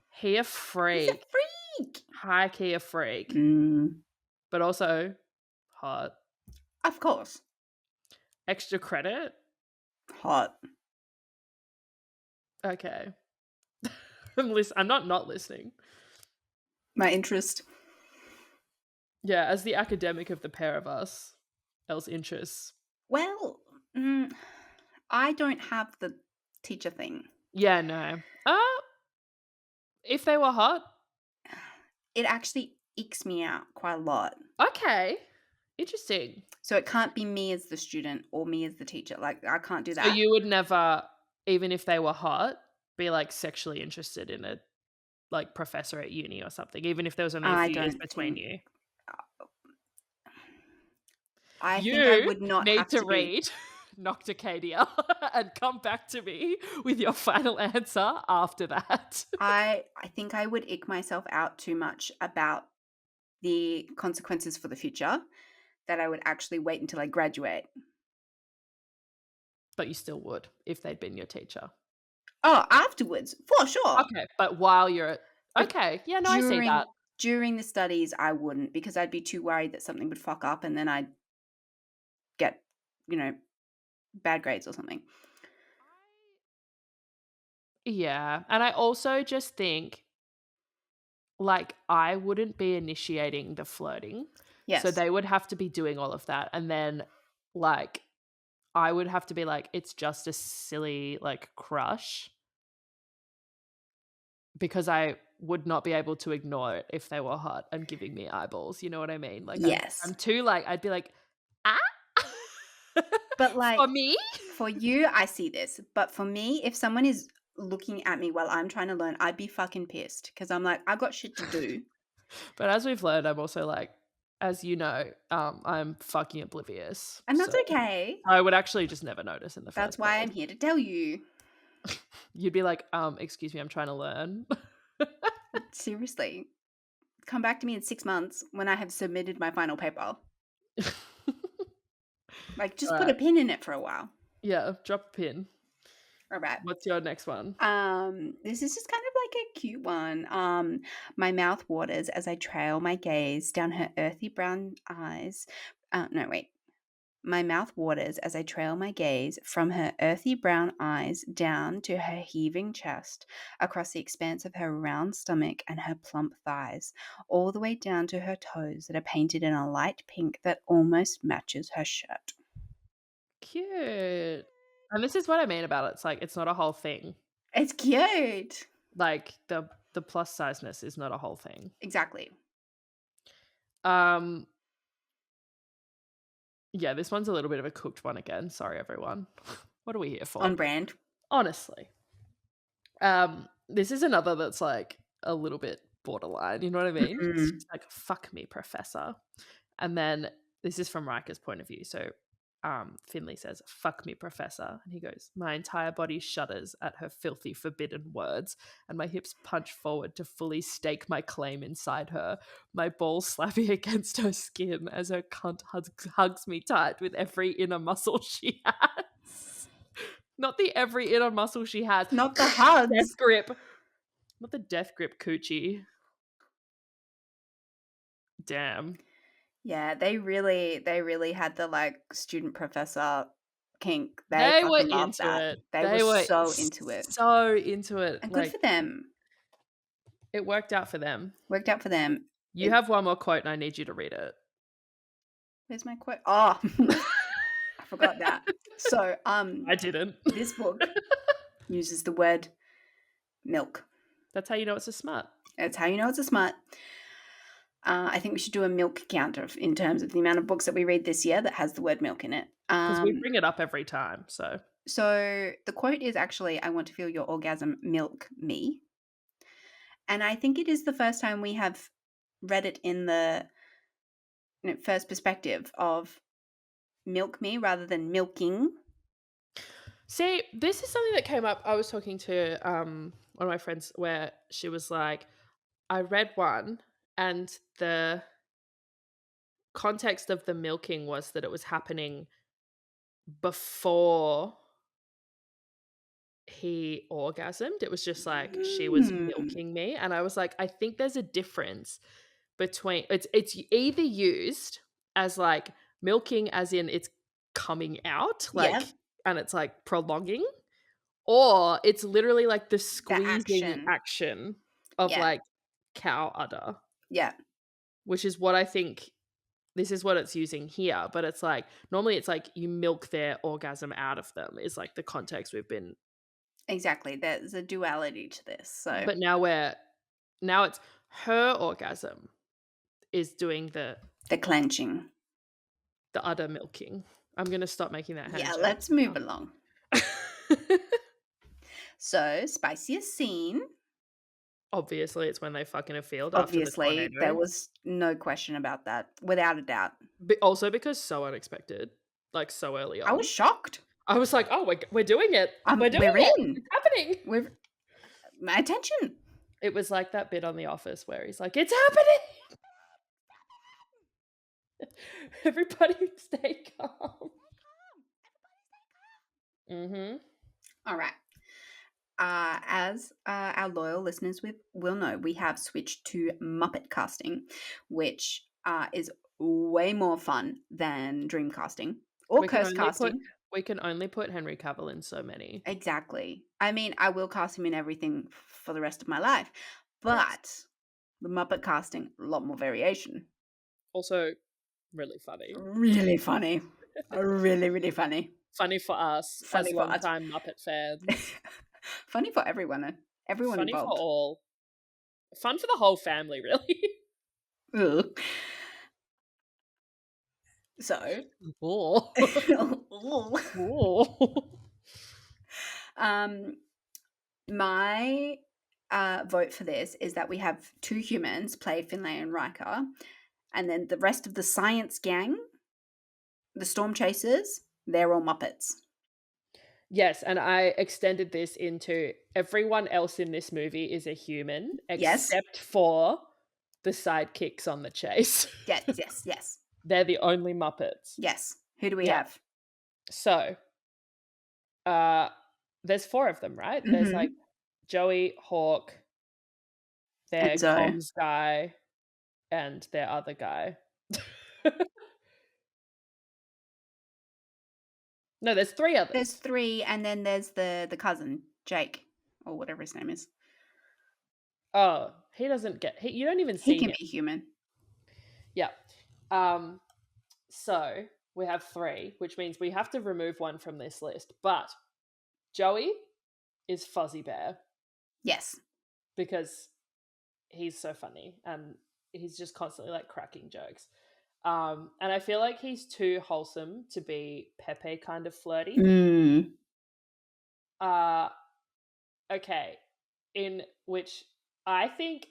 Speaker 2: He a freak.
Speaker 1: He's a freak.
Speaker 2: High key a freak. But also hot.
Speaker 1: Of course.
Speaker 2: Extra credit?
Speaker 1: Hot.
Speaker 2: Okay. I'm not listening.
Speaker 1: My interest.
Speaker 2: Yeah, as the academic of the pair of us, else interests.
Speaker 1: Well, I don't have the teacher thing.
Speaker 2: Yeah, no. If they were hot?
Speaker 1: It actually icks me out quite a lot.
Speaker 2: Okay. Interesting.
Speaker 1: So it can't be me as the student or me as the teacher. Like, I can't do that.
Speaker 2: So you would never, even if they were hot, be like sexually interested in a like professor at uni or something, even if there was only a few years between you.
Speaker 1: I think I would not
Speaker 2: need
Speaker 1: have
Speaker 2: to read Nocticadia and come back to me with your final answer after that.
Speaker 1: I think I would ick myself out too much about the consequences for the future that I would actually wait until I graduate.
Speaker 2: But you still would if they'd been your teacher.
Speaker 1: Oh, afterwards, for sure.
Speaker 2: Okay, but while you're okay, yeah, no, I see that.
Speaker 1: During the studies, I wouldn't, because I'd be too worried that something would fuck up and then I'd get, bad grades or something.
Speaker 2: Yeah, and I also just think, like, I wouldn't be initiating the flirting.
Speaker 1: Yes.
Speaker 2: So they would have to be doing all of that. And then, like, I would have to be like, it's just a silly, like, crush. Because I would not be able to ignore it if they were hot and giving me eyeballs. You know what I mean? Like,
Speaker 1: yes.
Speaker 2: I'm too, like, I'd be like, ah.
Speaker 1: But, like,
Speaker 2: for me?
Speaker 1: For you, I see this. But for me, if someone is looking at me while I'm trying to learn, I'd be fucking pissed because I'm like, I've got shit to do.
Speaker 2: But as we've learned, I'm also like, as you know, I'm fucking oblivious.
Speaker 1: And that's okay.
Speaker 2: I would actually just never notice in the first place.
Speaker 1: That's why I'm here to tell you.
Speaker 2: You'd be like, excuse me, I'm trying to learn.
Speaker 1: Seriously. Come back to me in 6 months when I have submitted my final paper. Like, just put a pin in it for a while.
Speaker 2: Yeah, drop a pin.
Speaker 1: All right.
Speaker 2: What's your next one?
Speaker 1: This is just kind of like a cute one. My mouth waters as I trail my gaze down her earthy brown eyes. No, wait. My mouth waters as I trail my gaze from her earthy brown eyes down to her heaving chest, across the expanse of her round stomach and her plump thighs, all the way down to her toes that are painted in a light pink that almost matches her shirt.
Speaker 2: Cute. And this is what I mean about it. It's like it's not a whole thing.
Speaker 1: It's cute.
Speaker 2: Like the plus sizeness is not a whole thing.
Speaker 1: Exactly.
Speaker 2: Um yeah, this one's a little bit of a cooked one again. Sorry everyone. What are we here for?
Speaker 1: On brand.
Speaker 2: Honestly. This is another that's like a little bit borderline, you know what I mean? It's
Speaker 1: Mm.
Speaker 2: just like fuck me, professor. And then this is from Riker's point of view. So Finley says, fuck me, professor. And he goes, my entire body shudders at her filthy, forbidden words, and my hips punch forward to fully stake my claim inside her, my balls slapping against her skin as her cunt hugs me tight with every inner muscle she has. Not the every inner muscle she has.
Speaker 1: Not the
Speaker 2: Death
Speaker 1: hugs.
Speaker 2: grip. Not the death grip coochie. Damn.
Speaker 1: Yeah, they really had the like student professor kink. They
Speaker 2: They were
Speaker 1: fucking loved
Speaker 2: into
Speaker 1: that.
Speaker 2: it.
Speaker 1: They were
Speaker 2: They were
Speaker 1: so into it.
Speaker 2: so into it.
Speaker 1: And good
Speaker 2: Like,
Speaker 1: for them.
Speaker 2: it worked out for them.
Speaker 1: Worked out for them.
Speaker 2: You have one more quote and I need you to read it.
Speaker 1: Where's my quote? Oh, I forgot that. So,
Speaker 2: I didn't.
Speaker 1: this book uses the word milk.
Speaker 2: That's how you know it's a smut.
Speaker 1: That's how you know it's a smut. I think we should do a milk counter in terms of the amount of books that we read this year that has the word milk in it.
Speaker 2: Because we bring it up every time, so.
Speaker 1: So the quote is actually, I want to feel your orgasm, milk me. And I think it is the first time we have read it in the first perspective of milk me rather than milking.
Speaker 2: See, this is something that came up. I was talking to one of my friends where she was like, I read one and the context of the milking was that it was happening before he orgasmed. It was just like she was milking me. And I was like, I think there's a difference between it's either used as like milking as in it's coming out, like
Speaker 1: Yeah,
Speaker 2: and it's like prolonging, or it's literally like the
Speaker 1: the
Speaker 2: squeezing
Speaker 1: action.
Speaker 2: action of
Speaker 1: Yeah,
Speaker 2: like cow udder,
Speaker 1: yeah,
Speaker 2: which is what I think this is what it's using here. But it's like normally it's like you milk their orgasm out of them is like the context we've been.
Speaker 1: exactly. There's a duality to this. So
Speaker 2: But now it's her orgasm is doing
Speaker 1: the clenching.
Speaker 2: the udder milking. I'm gonna stop making that hand
Speaker 1: Yeah,
Speaker 2: gesture.
Speaker 1: let's move along. So, spiciest scene.
Speaker 2: Obviously, it's when they fuck in a field after the
Speaker 1: Obviously, there
Speaker 2: tornado.
Speaker 1: was no question about that, without a doubt.
Speaker 2: But also because so unexpected, like so early
Speaker 1: I was
Speaker 2: on.
Speaker 1: shocked.
Speaker 2: I was like, "Oh, we're doing it. We're doing
Speaker 1: We're
Speaker 2: it.
Speaker 1: in.
Speaker 2: It's happening."
Speaker 1: We're my attention.
Speaker 2: It was like that bit on The Office where he's like, "It's happening." Everybody stay calm. Mhm.
Speaker 1: All right. As our loyal listeners will know, we have switched to Muppet casting, which is way more fun than dream casting or curse casting.
Speaker 2: We can only put Henry Cavill in so many.
Speaker 1: Exactly. I mean, I will cast him in everything for the rest of my life,
Speaker 2: Yes.
Speaker 1: but the Muppet casting, a lot more variation.
Speaker 2: Also really funny.
Speaker 1: Really funny. Really, really funny.
Speaker 2: Funny for us
Speaker 1: Funny
Speaker 2: as
Speaker 1: for us.
Speaker 2: longtime Muppet fans.
Speaker 1: Funny for everyone. Everyone
Speaker 2: Funny for
Speaker 1: involved.
Speaker 2: all. Fun for the whole family, really.
Speaker 1: Ugh. So,
Speaker 2: Oh. Oh.
Speaker 1: um, my vote for this is that we have two humans play Finlay and Riker, and then the rest of the science gang, the Storm Chasers, they're all Muppets.
Speaker 2: Yes, and I extended this into everyone else in this movie is a human
Speaker 1: Yes.
Speaker 2: except for the sidekicks on the chase.
Speaker 1: Yes.
Speaker 2: They're the only Muppets.
Speaker 1: Yes. Who do we
Speaker 2: Yeah.
Speaker 1: have?
Speaker 2: So, there's four of them, right? There's like Joey, Hawk, their
Speaker 1: Enzo.
Speaker 2: comms guy, and their other guy. No, there's 3
Speaker 1: There's
Speaker 2: others.
Speaker 1: 3, and then there's the cousin, Jake, or whatever his name is.
Speaker 2: Oh, he doesn't get you don't even
Speaker 1: He
Speaker 2: see
Speaker 1: can
Speaker 2: him.
Speaker 1: be human.
Speaker 2: Yeah. Um, so we have 3, which means we have to remove one from this list. But Joey is Fuzzy Bear
Speaker 1: Yes.
Speaker 2: because he's so funny and he's just constantly like cracking jokes. And I feel like he's too wholesome to be Pepe kind of flirty.
Speaker 1: Mm.
Speaker 2: Uh okay. In which I think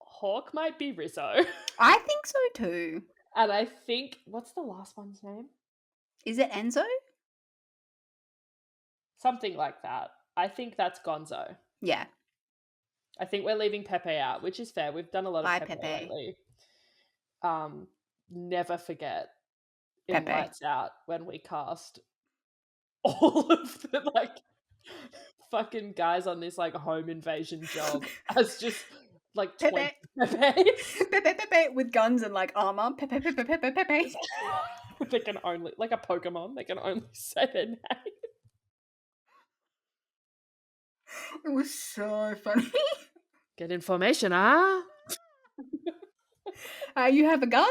Speaker 2: Hawk might be Rizzo.
Speaker 1: I think so too.
Speaker 2: And I think what's the last one's name?
Speaker 1: Is it Enzo?
Speaker 2: Something like that. I think that's Gonzo.
Speaker 1: Yeah.
Speaker 2: I think we're leaving Pepe out, which is fair. We've done a lot of
Speaker 1: Bye,
Speaker 2: Pepe
Speaker 1: Pepe.
Speaker 2: lately. Never forget in
Speaker 1: Pepe.
Speaker 2: Lights Out when we cast all of the like fucking guys on this like home invasion job as just like 20
Speaker 1: Pepe.
Speaker 2: Pepes.
Speaker 1: Pepe, Pepe, with guns and like armor. Pepe, Pepe, Pepe, Pepe.
Speaker 2: They can only like a Pokemon, they can only say their name.
Speaker 1: It was so funny.
Speaker 2: Get information, ah.
Speaker 1: You have a gun?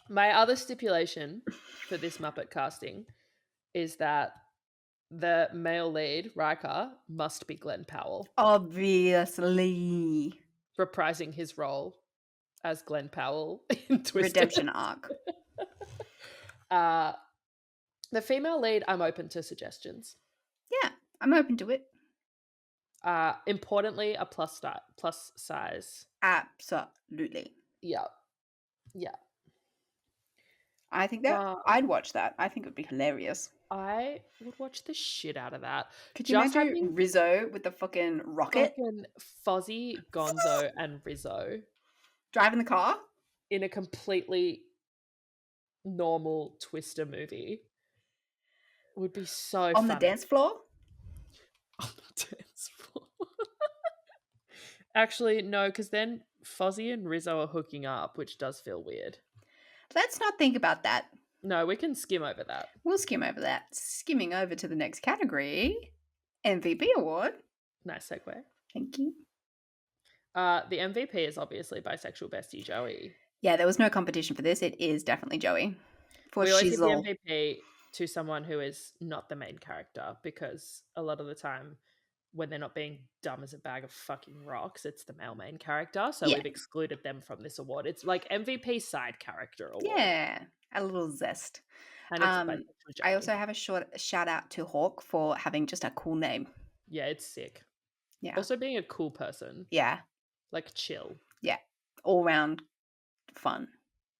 Speaker 2: My other stipulation for this Muppet casting is that the male lead, Riker, must be Glenn Powell,
Speaker 1: Obviously.
Speaker 2: reprising his role as Glenn Powell in Twisted.
Speaker 1: Redemption arc.
Speaker 2: The female lead, I'm open to suggestions.
Speaker 1: Yeah, I'm open to it.
Speaker 2: Importantly, a plus size.
Speaker 1: Absolutely.
Speaker 2: Yeah.
Speaker 1: I think that I'd watch that. I think it would be hilarious.
Speaker 2: I would watch the shit out of that.
Speaker 1: Could you
Speaker 2: Just
Speaker 1: imagine
Speaker 2: having
Speaker 1: Rizzo with the fucking rocket
Speaker 2: fucking Fozzie, Gonzo, and Rizzo
Speaker 1: driving the car?
Speaker 2: in a completely normal Twister movie would be so
Speaker 1: On the
Speaker 2: funny.
Speaker 1: dance floor?
Speaker 2: On the dance floor. Actually, no, because then Fozzie and Rizzo are hooking up, which does feel weird.
Speaker 1: Let's not think about that.
Speaker 2: No, we can skim over that.
Speaker 1: We'll skim over that. Skimming over to the next category, MVP award.
Speaker 2: Nice segue.
Speaker 1: Thank you.
Speaker 2: The MVP is obviously bisexual bestie Joey.
Speaker 1: Yeah, there was no competition for this. It is definitely Joey. For
Speaker 2: We always give the
Speaker 1: Shizzle.
Speaker 2: MVP to someone who is not the main character because a lot of the time when they're not being dumb as a bag of fucking rocks, it's the male main character. So
Speaker 1: Yeah.
Speaker 2: we've excluded them from this award. It's like MVP side character award.
Speaker 1: Yeah, a little zest.
Speaker 2: And it's bisexual Joey.
Speaker 1: I also have a shout out to Hawk for having just a cool name.
Speaker 2: Yeah, it's sick.
Speaker 1: Yeah.
Speaker 2: Also being a cool person.
Speaker 1: Yeah.
Speaker 2: Like chill.
Speaker 1: Yeah. All round fun.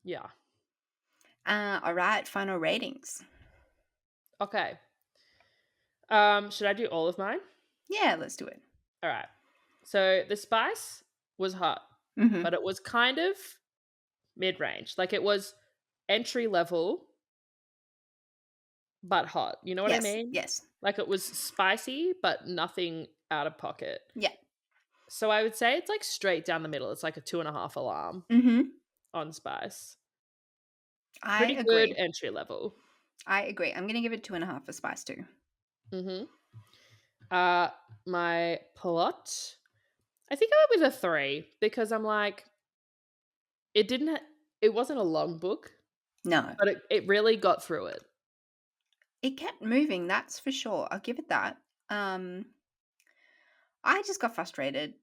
Speaker 2: Yeah.
Speaker 1: All right, final ratings.
Speaker 2: Okay. Should I do all of mine?
Speaker 1: Yeah, let's do it.
Speaker 2: All right. So the spice was hot, but it was kind of mid-range. Like it was entry level, but hot. You know what I mean?
Speaker 1: Yes.
Speaker 2: Like it was spicy, but nothing out of pocket.
Speaker 1: Yeah.
Speaker 2: So I would say it's like straight down the middle. It's like a 2.5 alarm on spice. Pretty good entry level.
Speaker 1: I agree. I'm going to give it 2.5 for spice too.
Speaker 2: My plot, I think I went with a 3 because I'm like, it wasn't a long book.
Speaker 1: No.
Speaker 2: But it really got through it.
Speaker 1: It kept moving, that's for sure. I'll give it that. I just got frustrated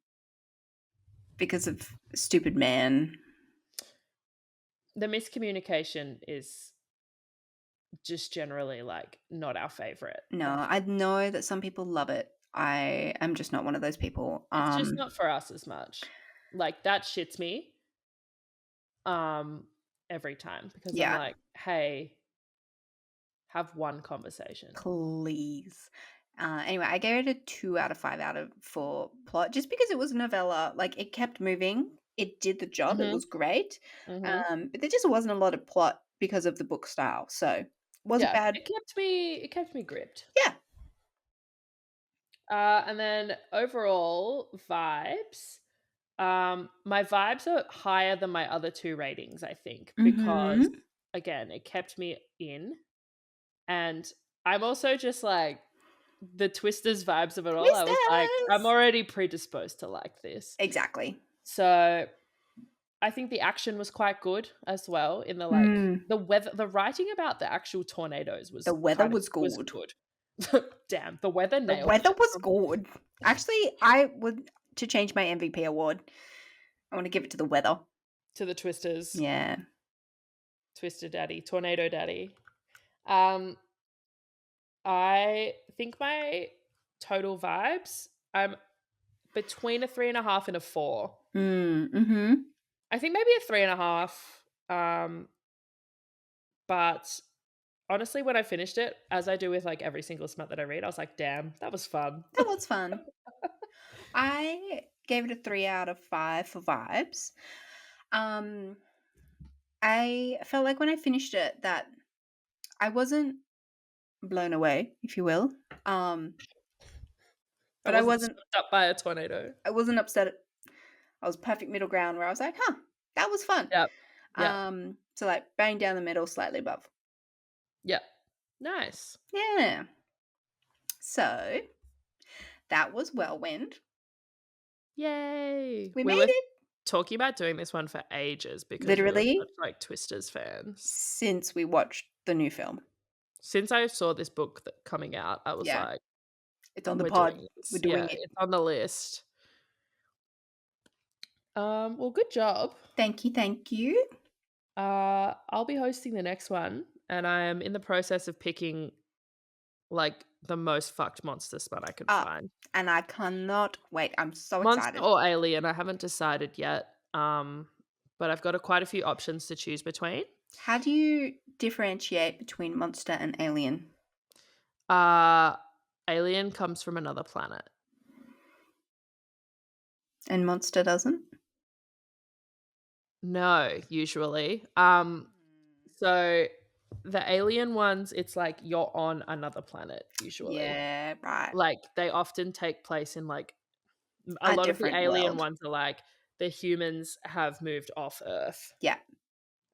Speaker 1: because of stupid man.
Speaker 2: The miscommunication is just generally like not our favorite.
Speaker 1: No, I know that some people love it. I am just not one of those people.
Speaker 2: It's just not for us as much. Like that shits me every time because I'm like, hey, have one conversation.
Speaker 1: Please. Anyway, I gave it a 2 out of 5 for plot just because it was a novella. Like it kept moving. It did the job. It was great. But there just wasn't a lot of plot because of the book style. So wasn't bad.
Speaker 2: It kept me gripped.
Speaker 1: Yeah.
Speaker 2: And then overall vibes. My vibes are higher than my other 2 ratings, I think, because again, it kept me in. And I'm also just like the Twisters vibes of it all. I was like, I'm
Speaker 1: Twisters!
Speaker 2: already predisposed to like this.
Speaker 1: Exactly.
Speaker 2: So I think the action was quite good as well in the the weather, the writing about the actual tornadoes was
Speaker 1: The weather was good.
Speaker 2: good. Damn, the weather
Speaker 1: The
Speaker 2: nailed
Speaker 1: weather
Speaker 2: it.
Speaker 1: was good. Actually, I would, to change my MVP award, I want to give it to the weather.
Speaker 2: To the Twisters.
Speaker 1: Yeah.
Speaker 2: Twister Daddy, Tornado Daddy. I think my total vibes, I'm between a 3.5 and a 4.
Speaker 1: Mm-hmm.
Speaker 2: I think maybe a 3.5. But honestly, when I finished it, as I do with like every single smut that I read, I was like, damn, that was fun.
Speaker 1: That was fun. I gave it a 3 out of 5 for vibes. I felt like when I finished it that I wasn't blown away, if you will. But I wasn't
Speaker 2: swept up by a tornado.
Speaker 1: I wasn't upset. I was perfect middle ground where I was like, huh, that was fun.
Speaker 2: Yep. Yep.
Speaker 1: So like bang down the middle, slightly above.
Speaker 2: Yep. Nice.
Speaker 1: Yeah. So that was Whirlwind.
Speaker 2: Yay.
Speaker 1: We made it.
Speaker 2: Talking about doing this one for ages because
Speaker 1: literally
Speaker 2: we're such like Twisters fans.
Speaker 1: Since we watched the new film.
Speaker 2: Since I saw this book coming out, I was like,
Speaker 1: it's on the pod. We're doing it.
Speaker 2: It's on the list. Well, good job.
Speaker 1: Thank you.
Speaker 2: I'll be hosting the next one, and I am in the process of picking like the most fucked monster smut I can find.
Speaker 1: And I cannot wait. I'm so
Speaker 2: monster
Speaker 1: excited.
Speaker 2: Or alien, I haven't decided yet. But I've got quite a few options to choose between.
Speaker 1: How do you differentiate between monster and alien?
Speaker 2: Alien comes from another planet.
Speaker 1: And monster doesn't?
Speaker 2: No, usually. So the alien ones, it's like you're on another planet, usually.
Speaker 1: Yeah, right.
Speaker 2: Like they often take place in like a lot of the alien ones are like the humans have moved off Earth.
Speaker 1: Yeah.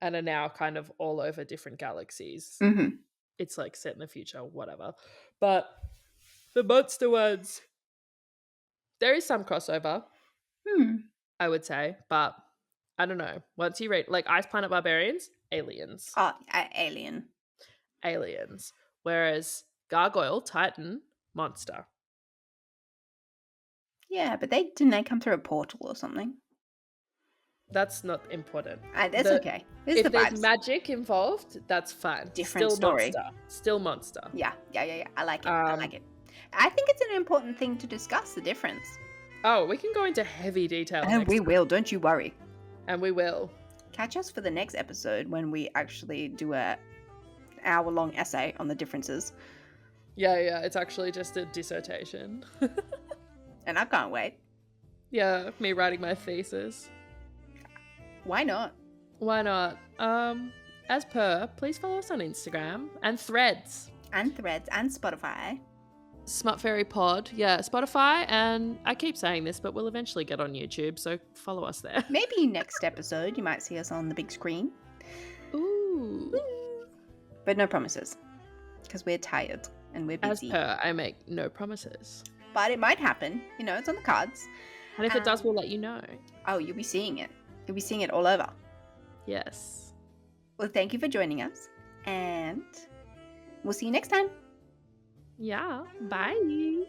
Speaker 2: And are now kind of all over different galaxies.
Speaker 1: Mm-hmm.
Speaker 2: It's like set in the future, whatever. But the monster ones, there is some crossover, I would say, but I don't know. Once you read like Ice Planet Barbarians, aliens.
Speaker 1: Oh, alien.
Speaker 2: Aliens. Whereas Gargoyle, Titan, monster.
Speaker 1: Yeah, but didn't they come through a portal or something?
Speaker 2: That's not important.
Speaker 1: That's okay.
Speaker 2: If there's magic involved, that's fine.
Speaker 1: Different story.
Speaker 2: Still monster.
Speaker 1: Yeah. I like it. I like it. I think it's an important thing to discuss the difference.
Speaker 2: Oh, we can go into heavy detail.
Speaker 1: And we will, don't you worry.
Speaker 2: And we will.
Speaker 1: Catch us for the next episode when we actually do a hour-long essay on the differences.
Speaker 2: Yeah, it's actually just a dissertation.
Speaker 1: And I can't wait.
Speaker 2: Yeah, me writing my thesis.
Speaker 1: Why not?
Speaker 2: Why not? As per, please follow us on Instagram and Threads.
Speaker 1: And Spotify.
Speaker 2: SMUTFAIRY Pod. Yeah, Spotify, and I keep saying this, but we'll eventually get on YouTube, so follow us there.
Speaker 1: Maybe next episode you might see us on the big screen.
Speaker 2: Ooh.
Speaker 1: But no promises. Because we're tired and we're busy.
Speaker 2: As per, I make no promises.
Speaker 1: But it might happen. It's on the cards.
Speaker 2: And if it does, we'll let you know.
Speaker 1: Oh, you'll be seeing it. You'll be seeing it all over.
Speaker 2: Yes.
Speaker 1: Well, thank you for joining us. And we'll see you next time.
Speaker 2: Yeah. Bye.